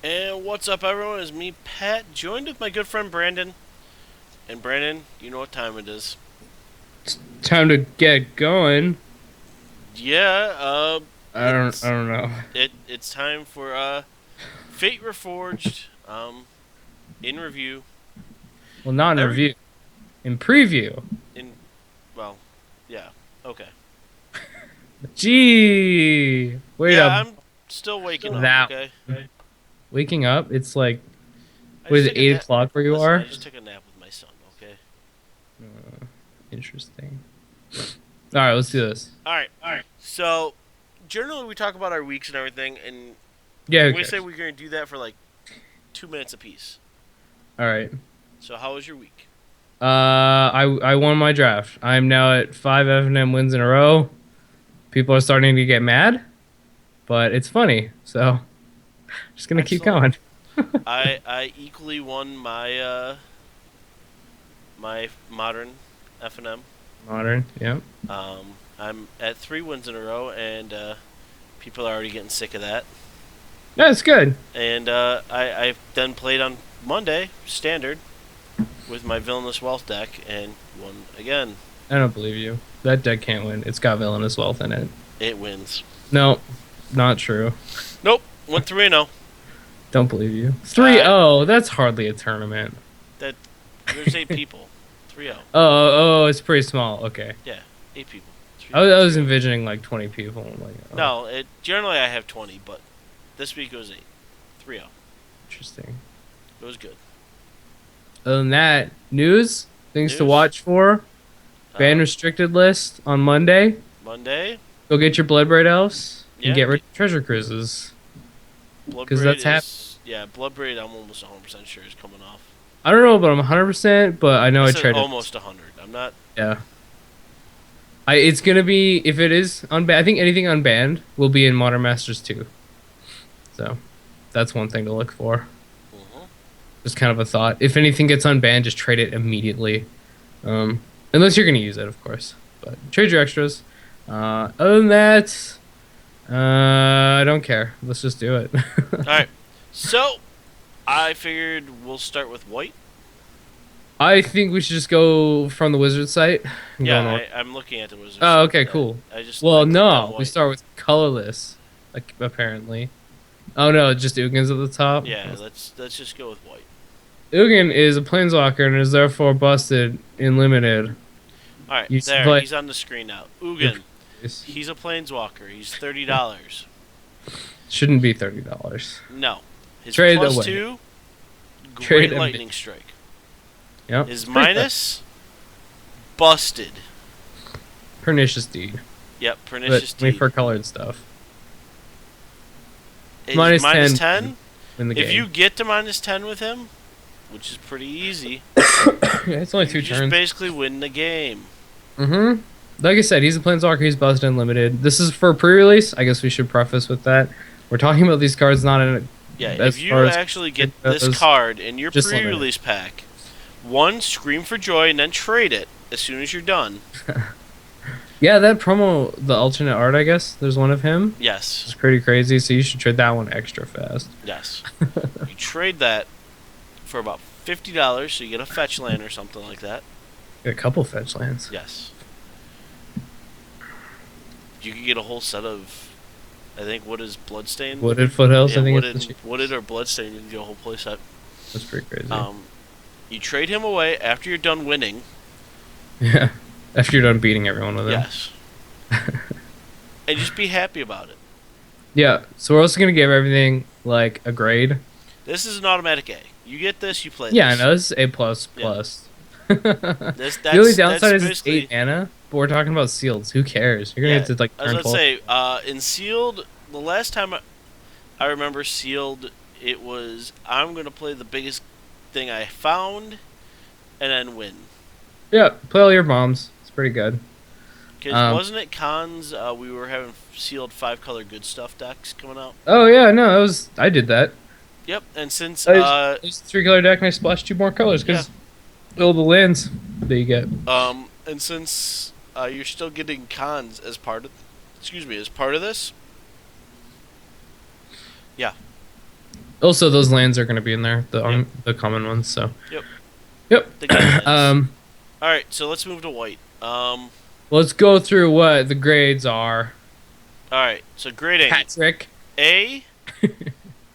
And what's up, everyone? It's me, Pat, joined with my good friend Brandon. And Brandon, you know what time it is. Time to get going. Yeah, I don't know. It's time for Fate Reforged. In review. Well, not in review. In preview. Well, yeah. Okay. Gee, wait up. I'm still waking up. Okay. Waking up? It's like, what is it, 8 o'clock where you Listen, are? I just took a nap with my son. Okay. Interesting. All right, let's do this. All right. So, generally, we talk about our weeks and everything, and yeah, we say we're going to do that for like 2 minutes apiece. All right. So, how was your week? I won my draft. I'm now at 5 F&M wins in a row. People are starting to get mad, but it's funny, so just gonna keep going. I equally won my my modern F&M. Modern, yeah. I'm at 3 wins in a row, and people are already getting sick of that. That's good. And I then played on Monday standard with my Villainous Wealth deck and won again. I don't believe you. That deck can't win. It's got Villainous Wealth in it. It wins. No, not true. Nope. Went 3-0. Don't believe you. 3-0? That's hardly a tournament. There's 8 people. 3-0. Oh, it's pretty small. Okay. Yeah, 8 people. I was envisioning like 20 people. Like, oh. No, generally I have 20, but this week it was 8. 3-0. Interesting. It was good. Other than that, news, things to News. watch for. Ban Uh, restricted list on Monday. Monday. Go get your Bloodbraid elves and Yeah. get rid of treasure cruises because Bloodbraid that's happening. is Bloodbraid. I'm almost 100% sure is coming off. I don't know, but I'm 100%. But I know I I said traded. almost 100. I'm not. Yeah. It's gonna be if it is unbanned. I think anything unbanned will be in Modern Masters 2. So that's one thing to look for. Mhm. Just kind of a thought. If anything gets unbanned, just trade it immediately. Unless you're gonna use it, of course. But trade your extras. Other than that, I don't care. Let's just do it. All right. So I figured we'll start with white. I think we should just go from the wizard site and go Yeah, in order. I'm looking at the wizard Oh, site. okay, cool. I Well, clicked on no, we white. start with colorless, like apparently. Oh no, just Ugin's at the top. Yeah, let's just go with white. Ugin is a planeswalker and is therefore busted in limited. All right, You should there. play. He's on the screen now. Ugin. He's a planeswalker. He's $30. Shouldn't be $30. No. His Trade plus away. 2, Trade great him. lightning strike. Yep. His minus, busted. Pernicious deed. Yep, But pernicious only deed. for colored stuff. His Minus minus 10 10. in the If game. you get to minus 10 with him, which is pretty easy, Yeah, it's only two you just turns. basically win the game. Mm-hmm. Like I said, he's a planeswalker. He's busted and limited. This is for pre-release. I guess we should preface with that. We're talking about these cards not in. Yeah, As if you far as actually get it goes, this card in your just limited. pre-release pack, one, scream for joy and then trade it as soon as you're done. Yeah, that promo, the alternate art. I guess there's one of him. Yes. It's pretty crazy. So you should trade that one extra fast. Yes. You trade that for about $50, so you get a fetch land or something like that. Get a couple fetch lands. Yes. You could get a whole set of, I think, what is Bloodstained? Wooded Foothills. Yeah, I think wooded, it's the wooded or Bloodstained. You can get a whole play set. That's pretty crazy. You trade him away after you're done winning. Yeah. After you're done beating everyone with him. Yes. And just be happy about it. Yeah. So we're also gonna give everything like a grade. This is an automatic A. You get this, you play Yeah, I this. know this is A plus Yeah. plus. That's, The only that's downside is it's basically- 8 mana, but we're talking about seals. Who cares? You're gonna Yeah, have to like I was turn gonna 12. say, in sealed, the last time I remember sealed, it was I'm gonna play the biggest thing I found, and then win. Yeah, play all your bombs. It's pretty good. Because wasn't it cons? We were having sealed 5-color good stuff decks coming out. Oh yeah, no, it was. I did that. Yep, and since It's a 3-color deck, and I splashed 2 more colors because all the lands that you get. and since you're still getting cons as part of, as part of this. Yeah. Also, those lands are gonna be in there, the Yep. the common ones. So. Yep. Yep. The good lands. All All right, so let's move to white. let's go through what the grades are. All right, so grading. Patrick A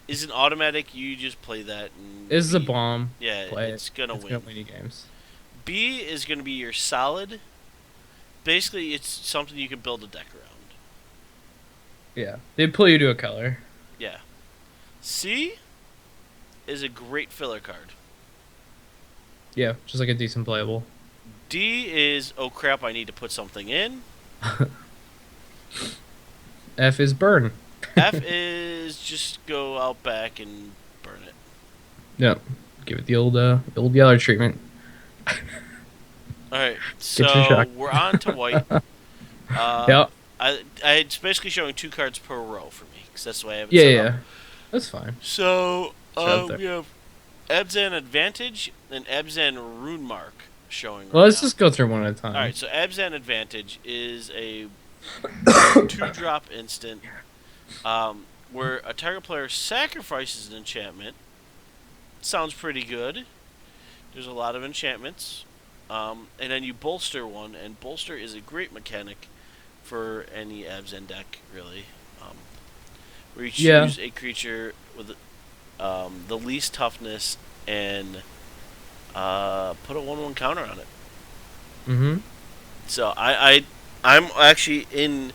is an automatic. You just play that. And is a B- bomb. Yeah, Play it's it. gonna It's win. gonna win you games. B is gonna be your solid. Basically, it's something you can build a deck around. Yeah, they pull you to a color. Yeah. C is a great filler card. Yeah, just like a decent playable. D is, oh crap, I need to put something in. F is burn. F is just go out back and burn it. Yep. Give it the old yellow treatment. Alright, Get your so shock. we're on to white. Yep. It's basically showing 2 cards per row for me, because that's the way I have it Yeah, set yeah. up. That's fine. So, out there. we have Abzan Advantage and Abzan Rune Mark showing Well, right let's now. just go through one at a time. Alright, so Abzan Advantage is a 2-drop instant where a target player sacrifices an enchantment. Sounds pretty good. There's a lot of enchantments. And then you bolster one, and bolster is a great mechanic for any Abzan deck, really. Where you choose a creature with the least toughness and put a 1/1 counter on it. Mm-hmm. So I'm actually in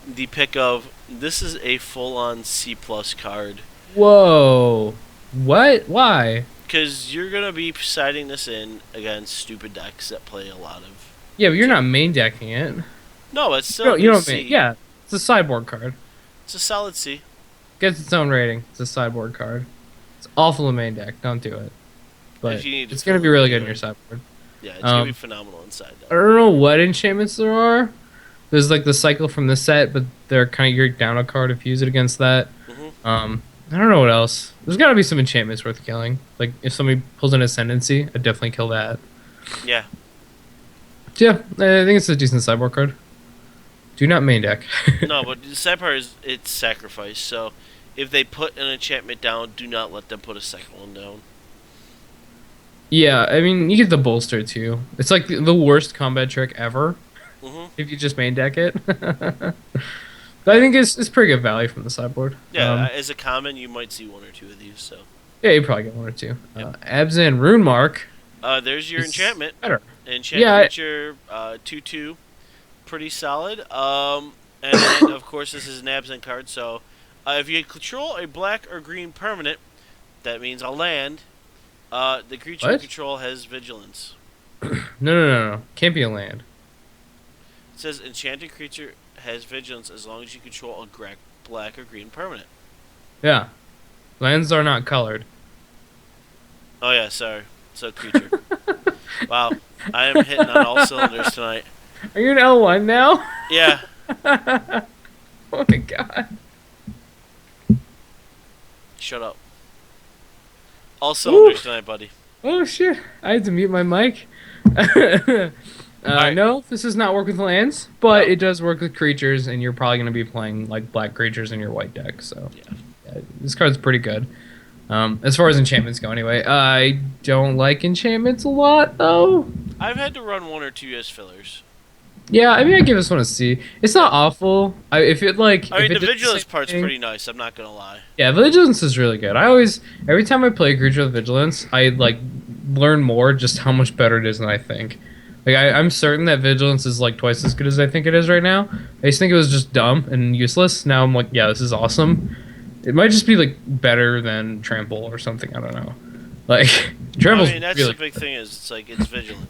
the pick of this is a full-on C+ card. Whoa. What? Why? Because you're gonna be siding this in against stupid decks that play a lot of Yeah, but you're not enchantment. main decking it. No, it's still You a don't, you good don't main. C. Yeah, it's a sideboard card. It's a solid C. Gets its own rating. It's a sideboard card. It's awful in main deck. Don't do it. If But you need to it's gonna fill be in really good in later. your sideboard. Yeah, it's gonna be Um, phenomenal inside I though. don't know what enchantments there are. There's like the cycle from this set, but they're kind of you're down a card if you use it against that. Hmm. I don't know what else. There's got to be some enchantments worth killing. Like if somebody pulls an ascendancy, I'd definitely kill that. Yeah. Yeah, I think it's a decent sideboard card. Do not main deck. No, but the sad part is it's sacrifice. So if they put an enchantment down, do not let them put a second one down. Yeah, I mean you get the bolster too. It's like the worst combat trick ever Hmm. if you just main deck it. But I think it's pretty good value from the sideboard. Yeah, as a common, you might see one or two of these. So Yeah, you probably get one or two. Yep. Abzan Rune Mark there's your is enchantment. better. Enchant Yeah, creature, 2/2, pretty solid. And then, of course, this is an Absent card. So if you control a black or green permanent, that means a land. The creature you What? control has vigilance. No. Can't be a land. It says enchanted creature has vigilance as long as you control a black or green permanent. Yeah. Lands are not colored. Oh yeah, sorry. So creature. Wow, I am hitting on all cylinders tonight. Are you an L1 now? Yeah. Oh my god. Shut up. All cylinders tonight, buddy. Oh shit. I had to mute my mic. Alright. No, this does not work with lands, but Nope. it does work with creatures, and you're probably going to be playing like black creatures in your white deck. So Yeah. this card's pretty good. As far as enchantments go, anyway, I don't like enchantments a lot, though. I've had to run one or two as fillers. Yeah, I mean, I give this one a C. It's not awful. If it like, I mean, if it the did vigilance same part's thing- pretty nice. I'm not gonna lie. Yeah, vigilance is really good. I always, every time I play a creature with vigilance, I like learn more just how much better it is than I think. Like I'm certain that vigilance is like twice as good as I think it is right now. I used to think it was just dumb and useless. Now I'm like, yeah, this is awesome. It might just be like better than trample or something. I don't know. Like trample's I mean, that's really the big thing is it's like it's vigilant.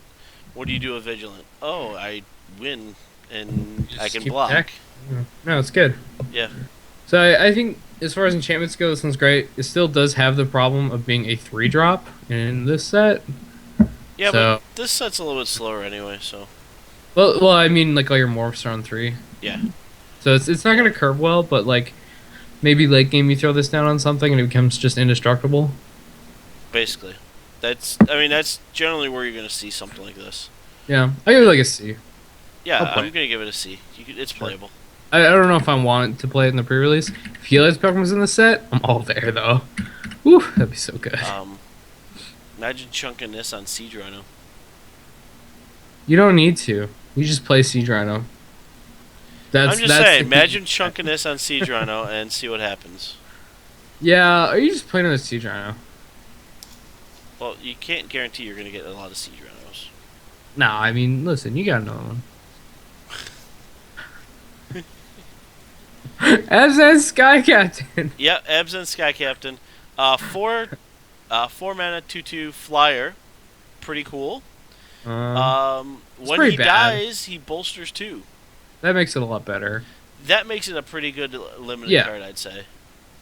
What do you do with vigilant? Oh, I win and Just I can keep block. deck. No, it's good. Yeah. So I think as far as enchantments go, this one's great. It still does have the problem of being a 3-drop in this set. Yeah, So- but this set's a little bit slower anyway, so Well, I mean, like all your morphs are on 3, yeah. so it's not gonna curve well. But like maybe late game you throw this down on something and it becomes just indestructible. Basically. I mean that's generally where you're gonna see something like this. Yeah, I give it like a C. Yeah, I'll play. I'm gonna give it a C. It's playable. I don't know if I want to play it in the pre-release. If Helios Pokemon's in the set, I'm all there though. Woo, that'd be so good. Imagine chunking this on Siege Rhino. You don't need to. You just play Siege Rhino. I'm just that's saying, the- imagine chunking this on Siege Rhino and see what happens. Yeah, are you just playing on the Siege Rhino? Well, you can't guarantee you're gonna get a lot of Siege Rhinos. Nah, I mean, listen, you got another one. As that Sky Captain. Yeah, Ebs and Sky Captain. 4 mana 2/2 flyer. Pretty cool. When pretty he bad. dies, he bolsters 2. That makes it a lot better. That makes it a pretty good limited Yeah. card, I'd say.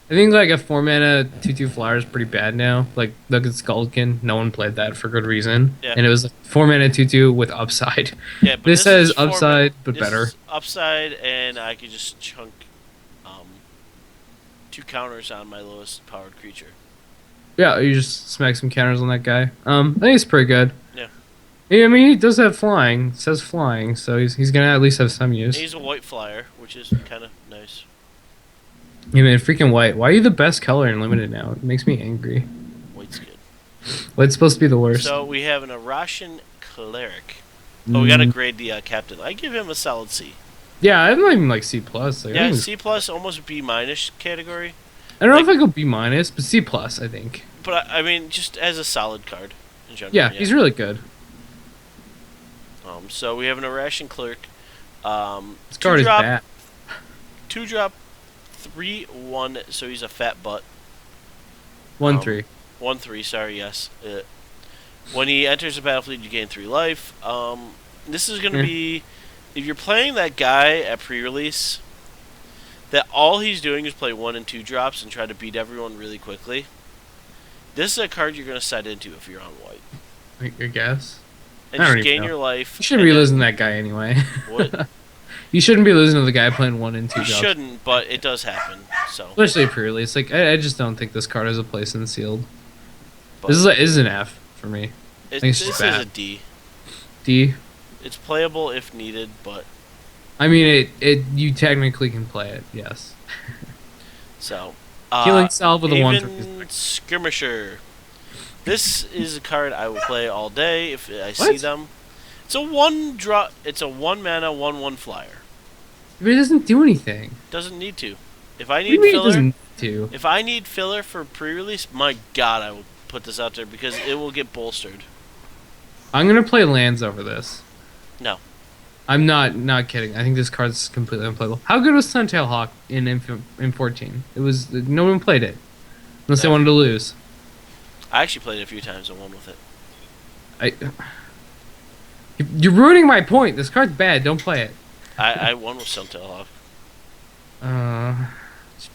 I think like a 4-mana 2/2 flyer is pretty bad now. Like look at Skullkin, no one played that for good reason, Yeah. and it was 4-mana 2/2 with upside. Yeah, but This has is upside, but this better. is upside, and I could just chunk 2 counters on my lowest powered creature. Yeah, you just smack some counters on that guy. I think it's pretty good. Yeah. Yeah, I mean, he does have flying. It says flying, so he's gonna at least have some use. And he's a white flyer, which is kind of nice. Yeah, man, freaking white. Why are you the best color in limited now? It makes me angry. White's good. White's supposed to be the worst. So we have an Arashan Cleric. Oh, we gotta grade the captain. I give him a solid C. Yeah, I'm not even like C plus. Like, I Yeah, think it's- C plus, almost B minus category. I don't know if I go B minus, but C plus, I think. But I mean, just as a solid card in general. Yeah, he's really good. So we have an Arashan Cleric. This card is drop, bad. 2-drop, 3/1. So he's a fat butt. 1/3. 1/3. Sorry, yes. When he enters the battlefield, you gain 3 life. This is going to Yeah. be if you're playing that guy at pre-release, that all he's doing is play 1 and 2 drops and try to beat everyone really quickly. This is a card you're going to set into if you're on white, I guess. and I don't just even gain know. your life. You shouldn't And be then, losing to that guy anyway. what? You shouldn't be losing to the guy playing 1 and 2 You drops. shouldn't, but it does happen. So, Especially pre-release. Like I just don't think this card has a place in sealed. but This is an F for me. it, think it's this just is bad. a D. D. It's playable if needed, but I mean, you technically can play it. Yes. so. Killing salve with a 1 Haven Skirmisher. This is a card I will play all day if I see What? them. It's a 1 drop. It's a 1 mana 1/1 flyer. But it doesn't do anything. Doesn't need to. If I What do need you mean it filler, doesn't do? if I need filler for pre-release, my God, I will put this out there because it will get bolstered. I'm gonna play lands over this. No, I'm not kidding. I think this card's completely unplayable. How good was Suntail Hawk in 14? It was no one played it unless they wanted to lose. I actually played it a few times and won with it. You're ruining my point. This card's bad. Don't play it. I won with Suntail Hawk.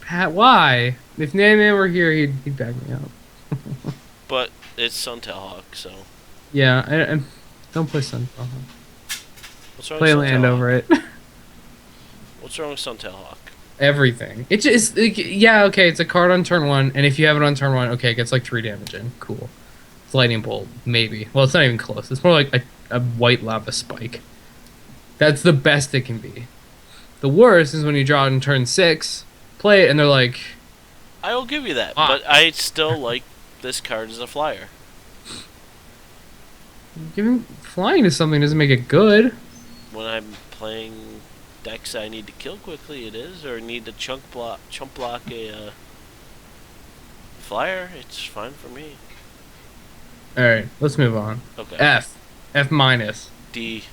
Pat, why? If Nan were here, he'd back me up. But it's Suntail Hawk, so Yeah, I don't play Suntail Hawk. what's wrong Play with land Suntail Hawk? over it. What's wrong with Suntail Hawk? Everything. It just like, yeah, okay. It's a card on turn 1, and if you have it on turn 1, okay, it gets like 3 damage in. Cool. It's lightning bolt, maybe. Well, it's not even close. It's more like a white lava spike. That's the best it can be. The worst is when you draw it in turn 6, play it, and they're like, I will give you that, Ah. but I still like this card as a flyer. giving flying to something doesn't make it good. When I'm playing decks I need to kill quickly, it is, or need to chump block a flyer, it's fine for me. All right, let's move on. Okay. F minus. D.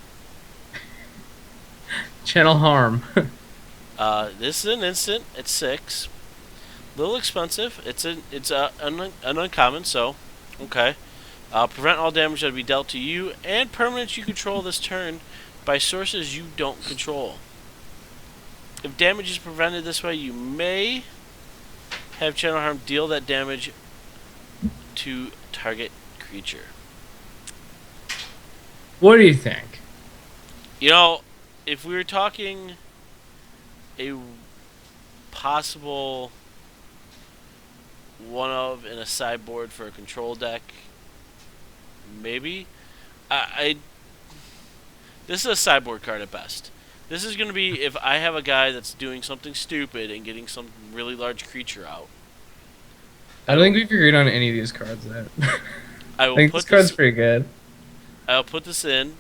Channel harm. This is an instant. It's 6. Little expensive. It's an uncommon, so okay. Prevent all damage that will be dealt to you and permanents you control this turn by sources you don't control. If damage is prevented this way, you may have channel harm deal that damage to target creature. What do you think? You know, if we were talking a possible one of in a sideboard for a control deck, maybe. This is a sideboard card at best. This is going to be if I have a guy that's doing something stupid and getting some really large creature out. I don't think we've agreed on any of these cards yet. I will think put this card's this. pretty good. I'll put this in,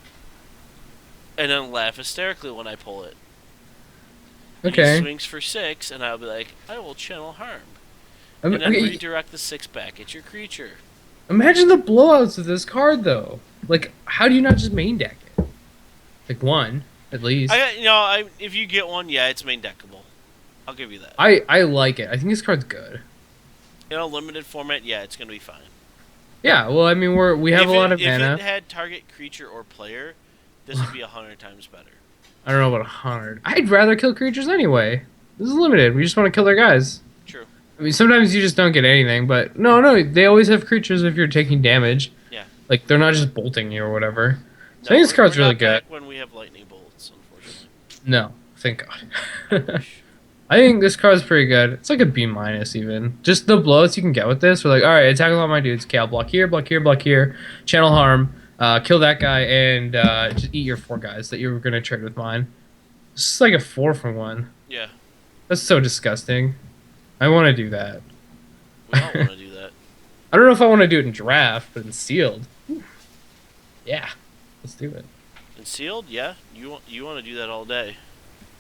and then laugh hysterically when I pull it. Okay. He swings for 6, and I'll be like, I will channel harm, Um, and then okay, redirect the 6 back at your creature. Imagine the blowouts of this card, though. Like, how do you not just main deck it? Like, one, at least. If you get one, yeah, it's main deckable. I'll give you that. I like it. I think this card's good. In a limited format, yeah, it's gonna be fine. Yeah, well, I mean, we have a lot of If mana. it had target creature or player, this would be 100 times better. I don't know about 100. I'd rather kill creatures anyway. This is limited. We just want to kill their guys. True. I mean, sometimes you just don't get anything, but no, they always have creatures if you're taking damage. Yeah. Like, they're not just bolting you or whatever. So No, I think this card's we're really not good. back when we have lightning bolts, unfortunately. No, thank God. I think this card's pretty good. It's like a B minus even. Just the blowouts you can get with this. We're like, all right, attack all my dudes. Okay, I'll block here, block here, block here. Channel harm, kill that guy, and just eat your 4 guys that you were gonna trade with mine. This is like a 4 for 1. Yeah, That's so disgusting. I want to do that. we don't want to do that. I don't know if I want to do it in draft, but in sealed. Yeah, let's do it. And sealed, yeah, you want to do that all day.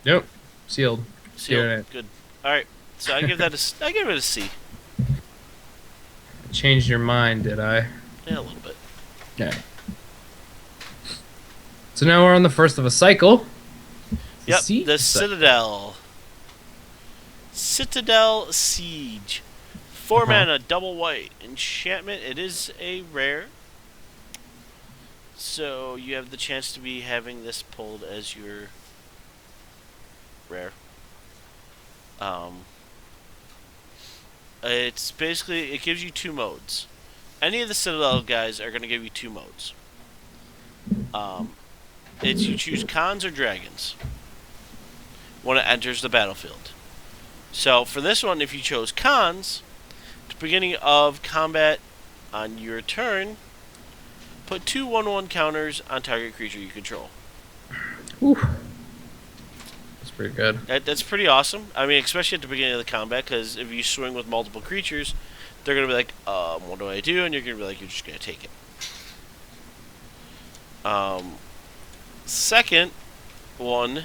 Nope, sealed. Sealed, Yeah. good. All right, so I give it a C. Changed your mind, did I? Yeah, a little bit. Yeah. So now we're on the first of a cycle. Yep, Siege the cycle. Citadel. Citadel Siege. 4 Uh-huh. mana, double white. Enchantment, it is a rare. So you have the chance to be having this pulled as your rare. Um, it's basically, it gives you 2 modes. Any of the Citadel guys are going to give you 2 modes. Um, it's you choose cons or dragons when it enters the battlefield. So for this one, if you chose cons, at the beginning of combat on your turn, put 2 1/1 counters on target creature you control. Whew. That's pretty good. That's pretty awesome. I mean, especially at the beginning of the combat, because if you swing with multiple creatures, they're going to be like, what do I do? And you're going to be like, you're just going to take it. Second one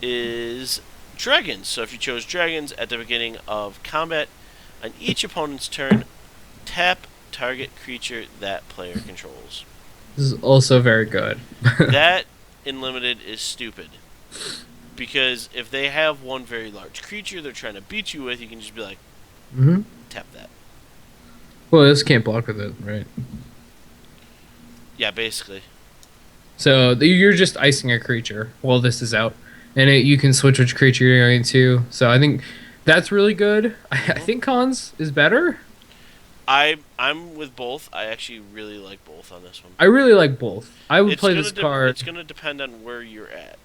is dragons. So if you chose dragons at the beginning of combat, on each opponent's turn, tap target creature that player controls. This is also very good. That in limited is stupid. Because if they have one very large creature they're trying to beat you with, you can just be like, hmm tap that. Well, this can't block with it, right? Yeah, basically. So you're just icing a creature while this is out, and you can switch which creature you're going to. So I think that's really good. I think cons is better. I'm with both. I actually really like both on this one. I really like both. I would It's play gonna this card. it's gonna depend on where you're at.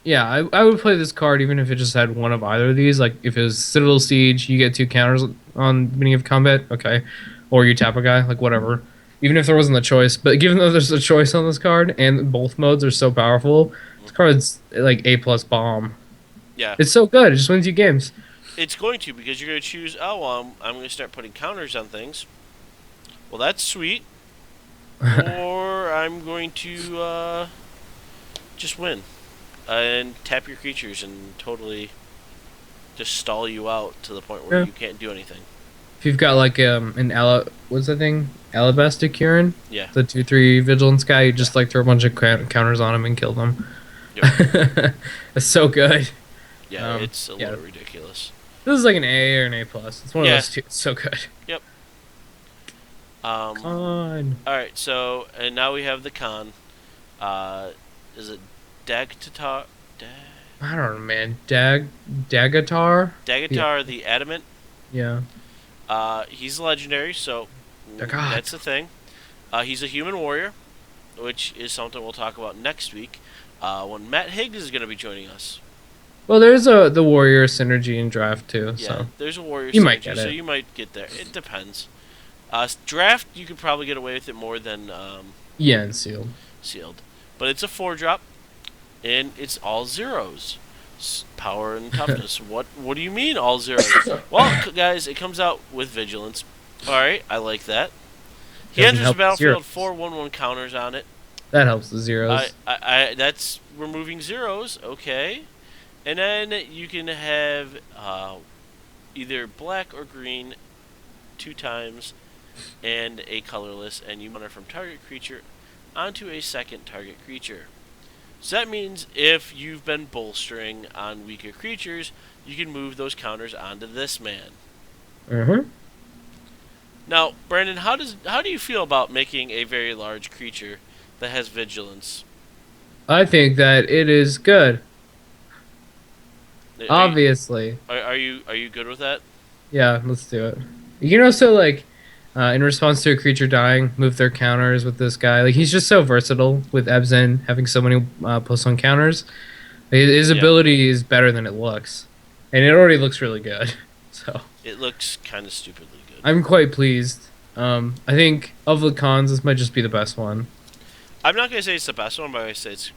Yeah, I would play this card even if it just had one of either of these. Like if it was Citadel Siege, you get 2 counters on beginning of combat, okay, or you tap a guy, like whatever. Even if there wasn't a choice, but given that there's a choice on this card and both modes are so powerful, this card's like A plus bomb. Yeah, It's so good. It just wins you games. it's going to, because you're gonna choose. Oh, I'm gonna start putting counters on things. Well, that's sweet. Or I'm going to just win and tap your creatures and totally just stall you out to the point where Yeah. you can't do anything. If you've got like what's that thing? Alabaster Kieran? Yeah. The 2/3 vigilance guy, you just like throw a bunch of counters on him and kill them. Yep. It's so good. Yeah, it's a yeah. little ridiculous. This is like an A or an A plus. It's one of Yeah. those two. It's so good. Yep. Con. All right. So, and now we have the con. Is it Dagtatar? I don't know, man. Dagatar? Dagatar the Adamant. Yeah. He's legendary, so Dagat. that's the thing. He's a human warrior, which is something we'll talk about next week when Matt Higgs is going to be joining us. Well, there's the warrior synergy in draft too. Yeah, So there's a warrior you might synergy, get so it. you might get there. It depends. Draft, you could probably get away with it more than Yeah, and sealed. sealed, but it's a 4-drop, and it's all zeros. Power and toughness. What do you mean all zeros? Well, guys, it comes out with vigilance. All right, I like that. He Doesn't enters the help the battlefield, zeros. 4 1/1 counters on it. That helps the zeros. That's removing zeros. Okay, and then you can have either black or green 2 times, and a colorless, and you enter from target creature onto a second target creature. So that means if you've been bolstering on weaker creatures, you can move those counters onto this man. Mm-hmm. Now, Brandon, how do you feel about making a very large creature that has vigilance? I think that it is good. Are you, Obviously. are you good with that? Yeah, let's do it. You can also like, in response to a creature dying, move their counters with this guy. Like he's just so versatile with Ebzen having so many +1 counters. His Yeah. ability is better than it looks, and it already looks really good. So It looks kind of stupidly good. I'm quite pleased. I think of the cons, this might just be the best one. I'm not gonna say it's the best one, but I say it's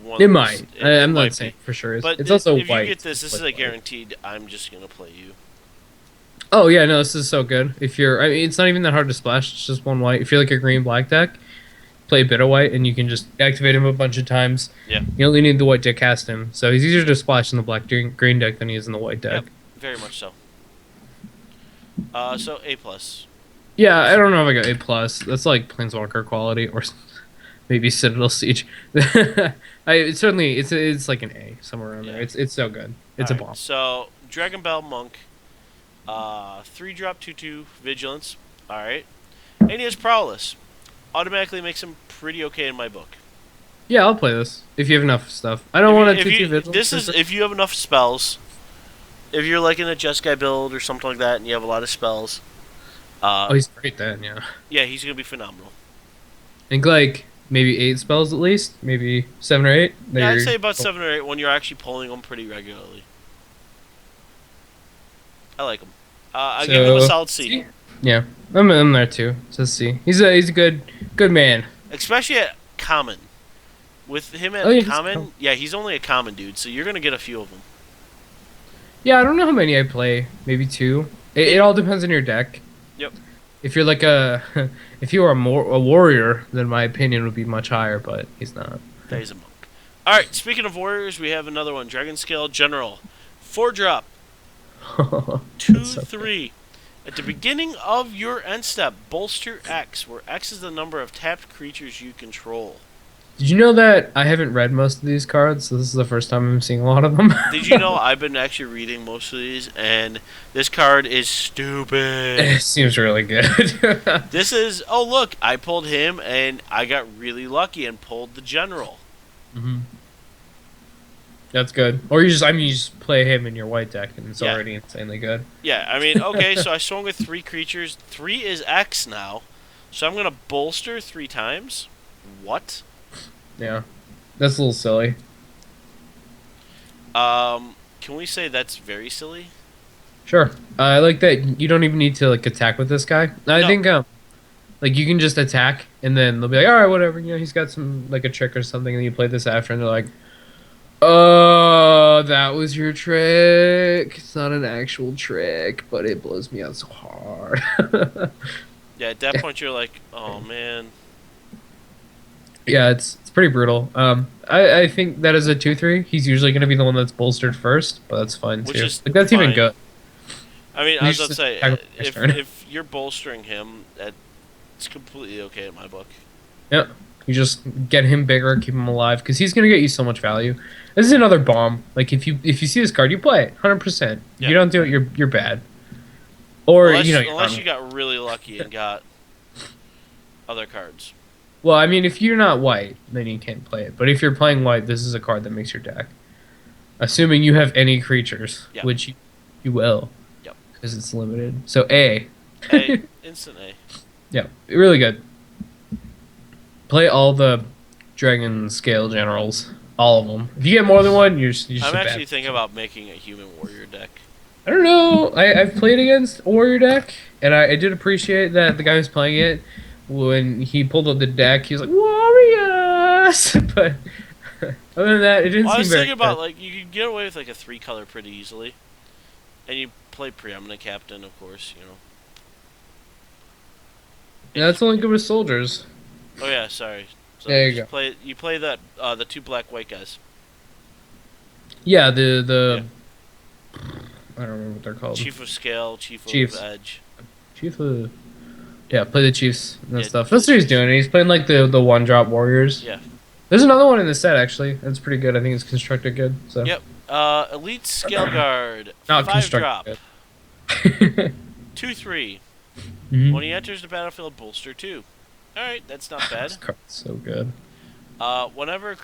one. It of the- might. I'm might not saying be. for sure. But It's also if white. you get this It's is like a white. guaranteed. I'm just gonna play you. Oh yeah, no, this is so good. If you're, I mean, it's not even that hard to splash. It's just 1 white. If you're like a green black deck, play a bit of white, and you can just activate him a bunch of times. Yeah. You only need the white to cast him, so he's easier to splash in the black green deck than he is in the white deck. Yep, very much so. So A plus. Yeah, I don't know if I got A plus. That's like Planeswalker quality, or maybe Citadel Siege. It's like an A somewhere around there. Yeah. It's so good. It's a Alright, bomb. So Dragon Bell Monk. 3 drop 2/2 vigilance. All right, and he has prowess. Automatically makes him pretty okay in my book. Yeah, I'll play this if you have enough stuff. I don't want a If 2/2 you vigilance. this is if you have enough spells. If you're like in a Jeskai build or something like that, and you have a lot of spells, Oh, he's great then. Yeah. yeah, he's gonna be phenomenal. I think like maybe 8 spells at least, maybe 7 or 8. Yeah, I'd say about 7 or 8 when you're actually pulling them pretty regularly. I like him. I give him a solid C. Yeah, I'm there too. So C. He's a good man. Especially at common. With him Oh yeah, at common, yeah, he's only a common dude, so you're gonna get a few of them. yeah. I don't know how many I play. Maybe 2. It all depends on your deck. Yep. If you're like a, if you are a warrior, then my opinion would be much higher. But he's not. That he's a monk. All right. Speaking of warriors, we have another one. Dragon Scale General, 4 drop, That's so 2/3. At the beginning of your end step, bolster X, where X is the number of tapped creatures you control. Did you know that I haven't read most of these cards? So this is the first time I'm seeing a lot of them. Did you know I've been actually reading most of these, and this card is stupid. It seems really good. This is, oh look, I pulled him, and I got really lucky and pulled the general. hmm That's good. Or you just play him in your white deck, and it's Yeah. already insanely good. Yeah, I mean, okay, so I swung with 3 creatures. 3 is X now, so I'm gonna bolster 3 times. What? Yeah, that's a little silly. Can we say that's very silly? Sure. I like that you don't even need to like attack with this guy. I No. think like you can just attack, and then they'll be like, all right, whatever. You know, he's got some like a trick or something, and you play this after, and they're like, oh, that was your trick. It's not an actual trick, but it blows me out so hard. Yeah, at that point you're like, oh man. Yeah, it's pretty brutal. I think that as a 2/3, he's usually going to be the one that's bolstered first, but that's fine Which too. is Like that's even fine. good. I mean, You I was just about to say, attack with the next turn. if you're bolstering him, that's completely okay in my book. Yeah, you just get him bigger, keep him alive, because he's going to get you so much value. This is another bomb. Like if you see this card, you play it 100%. If Yeah. you don't do it, you're bad. Or Unless, you know, unless you got really lucky and got other cards. well, I mean, if you're not white, then you can't play it. But if you're playing white, this is a card that makes your deck. Assuming you have any creatures, Yeah. which you will, Yep. because it's limited. So A. A, instant A. Yeah, really good. Play all the Dragon Scale Generals, all of them. If you get more than one, you're just I'm a actually bad. thinking about making a human warrior deck. I don't know. I've played against a Warrior deck, and I did appreciate that the guy who's playing it, when he pulled up the deck, he was like, Warriors! But other than that, it didn't Well, I seem was very thinking about, good. like, you could get away with, like, a 3-color pretty easily. And you play Preeminent Captain, of course, you know. Yeah, that's only good with soldiers. Oh, yeah, sorry. So There you go. You play that, the 2 black-white guys. Yeah, the I don't remember what they're called. Chief of Scale, Chief Chiefs. of Edge. Chief of... Yeah, play the Chiefs and that Yeah, stuff. That's what he's doing. He's playing like the 1-drop Warriors. Yeah. There's another one in the set actually. That's pretty good. I think it's constructed good. So. Yep. Elite Scale Guard. Not 5 drop. constructed. 2/3. Mhm. When he enters the battlefield, bolster 2. Alright, that's not bad. This card's so good. Whenever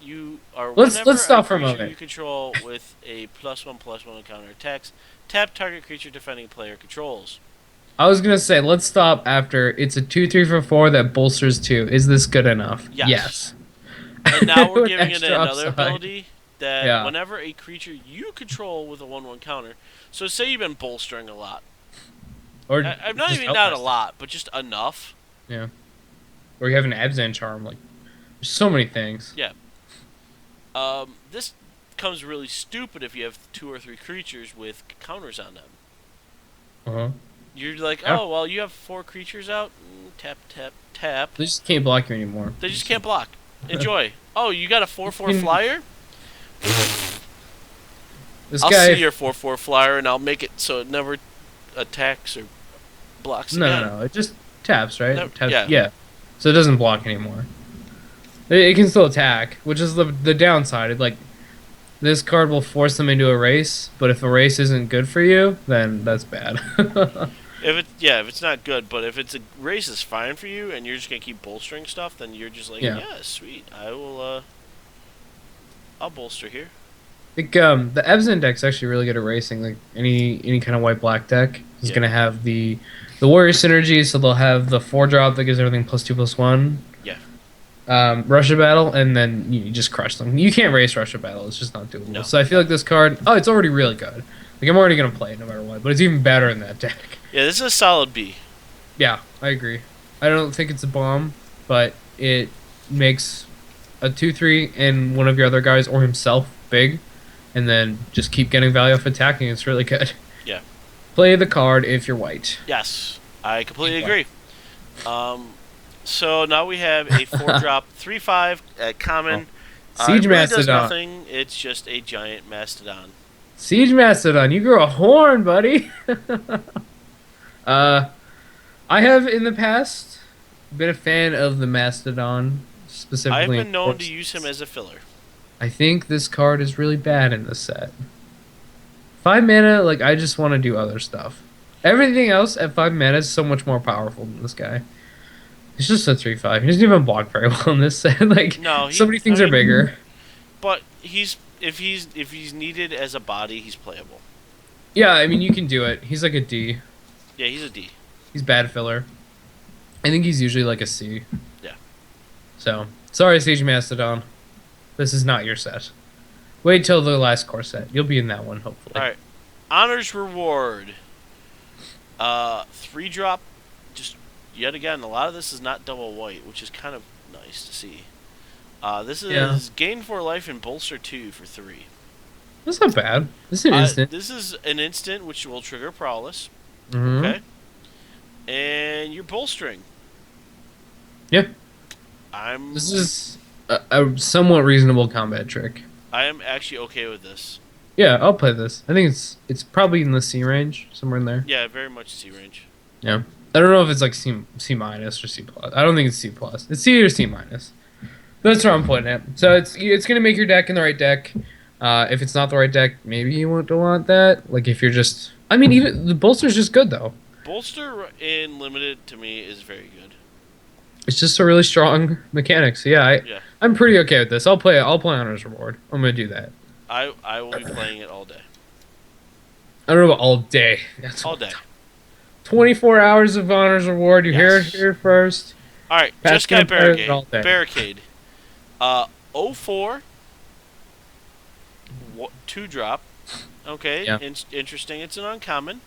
you are Let's whenever stop for a creature moment. you control with a +1/+1 counter attacks, tap target creature defending player controls. I was gonna say let's stop after it's a 2/3 for 4 that bolsters 2. Is this good enough? Yes. And now we're With giving it extra another upside. ability that Yeah. whenever a creature you control with a 1/1 counter. So say you've been bolstering a lot. Or I'm not just even not a outcast. lot, but just enough. Yeah. Or you have an Abzan charm. Like, there's so many things. Yeah. This comes really stupid if you have 2 or 3 creatures with counters on them. Uh huh. You're like, Yeah. oh, well, you have 4 creatures out. Tap, tap, tap. They just can't block you anymore. They just can't block. Enjoy. Oh, you got a 4/4 can- flyer? This I'll guy. see your 4/4 flyer, and I'll make it so it never attacks or blocks No, again. no, no. It just taps, right? No, It taps, yeah. yeah. So it doesn't block anymore. It can still attack, which is the downside. It like This card will force them into a race, but if a race isn't good for you, then that's bad. If it's not good, but if it's a race is fine for you, and you're just gonna keep bolstering stuff, then you're just like, Yeah. yeah, sweet. I'll bolster here. Like, the Evs deck's actually really good at racing. Like any kind of white black deck is Yeah, gonna have the warrior synergy, so they'll have the 4 drop that gives everything +2/+1. yeah, Russia battle, and then you just crush them. You can't race Russia battle; it's just not doable. no, So I feel like this card, oh, it's already really good. Like I'm already gonna play it no matter what, but it's even better in that deck. yeah. This is a solid B. Yeah, I agree. I don't think it's a bomb, but it makes a 2/3 and one of your other guys or himself big, and then just keep getting value off attacking. It's really good. Yeah. Play the card if you're white. Yes, I completely White. agree. So now we have a 4 drop 3/5 at common. Siege It really does Mastodon. nothing. It's just a giant mastodon. Siege Mastodon, you grow a horn, buddy. uh, I have in the past been a fan of the Mastodon, I've specifically. been known to use him as a filler. I think this card is really bad in this set. 5 mana, like I just want to do other stuff. Everything else at 5 mana is so much more powerful than this guy. He's just a 3/5. He doesn't even block very well in this set. Like No, so many things are bigger. but if he's needed as a body, he's playable. Yeah, I mean you can do it. He's like a D. Yeah, he's a D. He's bad filler. I think he's usually like a C. Yeah. So sorry, Siege Mastodon. This is not your set. Wait till the last core set. You'll be in that one, hopefully. All right, honors reward. 3 drop. Just yet again, a lot of this is not double white, which is kind of nice to see. This is Yeah. gain 4 life and bolster 2 for 3. That's not bad. This is an instant. This is an instant which will trigger prowess. Mm-hmm. Okay, and you're bolstering. Yeah. I'm. This is a somewhat reasonable combat trick. I am actually okay with this. Yeah, I'll play this. I think it's probably in the C range, somewhere in there. Yeah, very much C range. Yeah. I don't know if it's like C minus or C plus. I don't think it's C plus. It's C or C minus. That's where I'm putting it. So it's gonna make your deck in the right deck. If it's not the right deck, maybe you won't want that. Like if you're just, I mean, even the bolster's just good though. Bolster in limited to me is very good. It's just a really strong mechanic. So yeah, Yeah, I'm pretty okay with this. I'll play Honors Reward. I'm gonna do that. I will be playing it all day. I don't know about all day. That's All day. 24 hours of Honors Reward. You hear it Yes. here first. All right, Pass just got campfires barricade. all day. Barricade. 04. 2 drop. Okay, Yeah. Interesting. It's an uncommon.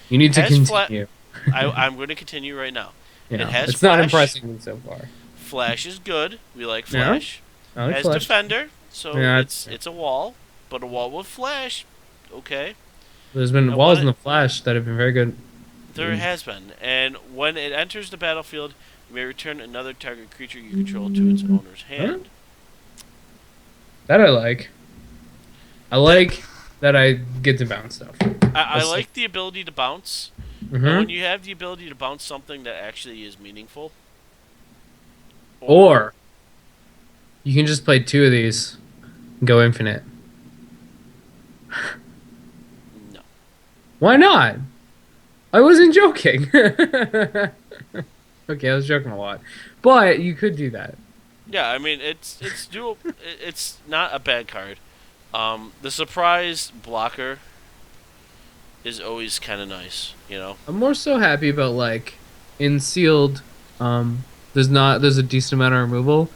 You need to Has continue. I'm going to continue right now. You know, It has it's not flash. impressing me so far. Flash is good. We like Yeah. flash. I like Has Flash. defender, so Yeah, it's a wall, but a wall with flash. Okay, There's been I walls want in it- the Flash that have been very good. there has been. And when it enters the battlefield, you may return another target creature you control to its owner's hand. That I like. I like that I get to bounce stuff. I like the ability to bounce. But Hmm. when you have the ability to bounce something that actually is meaningful, Or you can just play 2 of these and go infinite. no. Why not? I wasn't joking. Okay, I was joking a lot. But you could do that. Yeah, I mean it's dual. It's not a bad card. The surprise blocker is always kind of nice, you know. I'm more so happy about like in sealed, there's a decent amount of removal.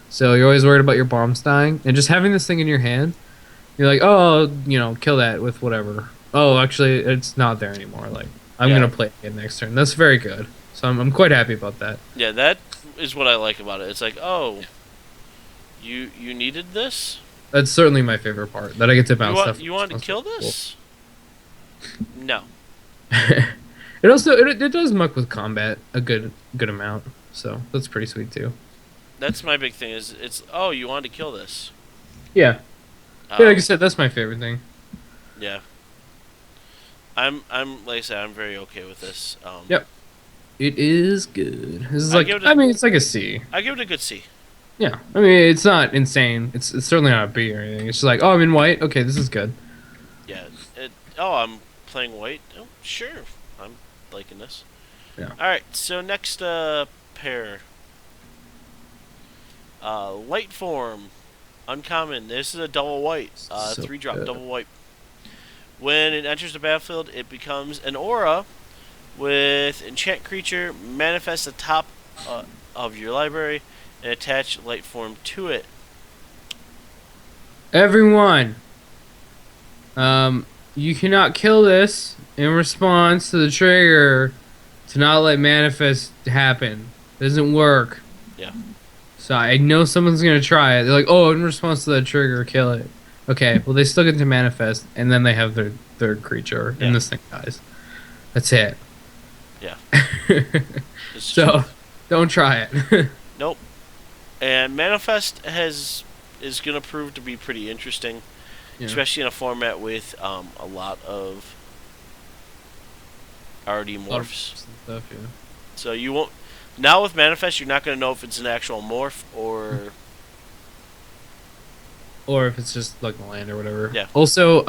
So you're always worried about your bombs dying. And just having this thing in your hand, you're like, oh, kill that with whatever. Oh, actually it's not there anymore. Like I'm Yeah. gonna play it again next turn. That's very good. So I'm quite happy about that. Yeah, that is what I like about it. It's like, oh, you needed this. That's certainly my favorite part. That I get to bounce stuff. You want to That's kill cool. this? No. It also it does muck with combat a good amount. So that's pretty sweet too. That's my big thing. Is it's you wanted to kill this? Yeah. Um, Yeah, like I said, that's my favorite thing. yeah. I'm like I said, I'm very okay with this. Yep. It is good. This is I like give it I mean it's like a C. I give it a good C. Yeah, I mean it's not insane. It's certainly not a B or anything. It's just like, oh, I'm in white. Okay, this is good. Yeah. Oh, I'm playing white. Oh, sure. I'm liking this. Yeah. All right. So next pair. Light form, uncommon. This is a double white. So 3-drop good. double white. When it enters the battlefield, it becomes an aura with enchant creature, manifest the top of your library, and attach light form to it. Everyone, you cannot kill this in response to the trigger to not let manifest happen. Doesn't work. Yeah. So I know someone's gonna try it. They're like, oh, in response to that trigger, kill it. Okay, well they still get to manifest, and then they have their third creature, Yeah. and this thing dies. That's it. Yeah. This is So true. don't try it. Nope. And manifest is gonna prove to be pretty interesting, Yeah. especially in a format with a lot of already morphs. Stuff, yeah. So you won't now with manifest. You're not gonna know if it's an actual morph or Or if it's just like land or whatever. yeah. Also,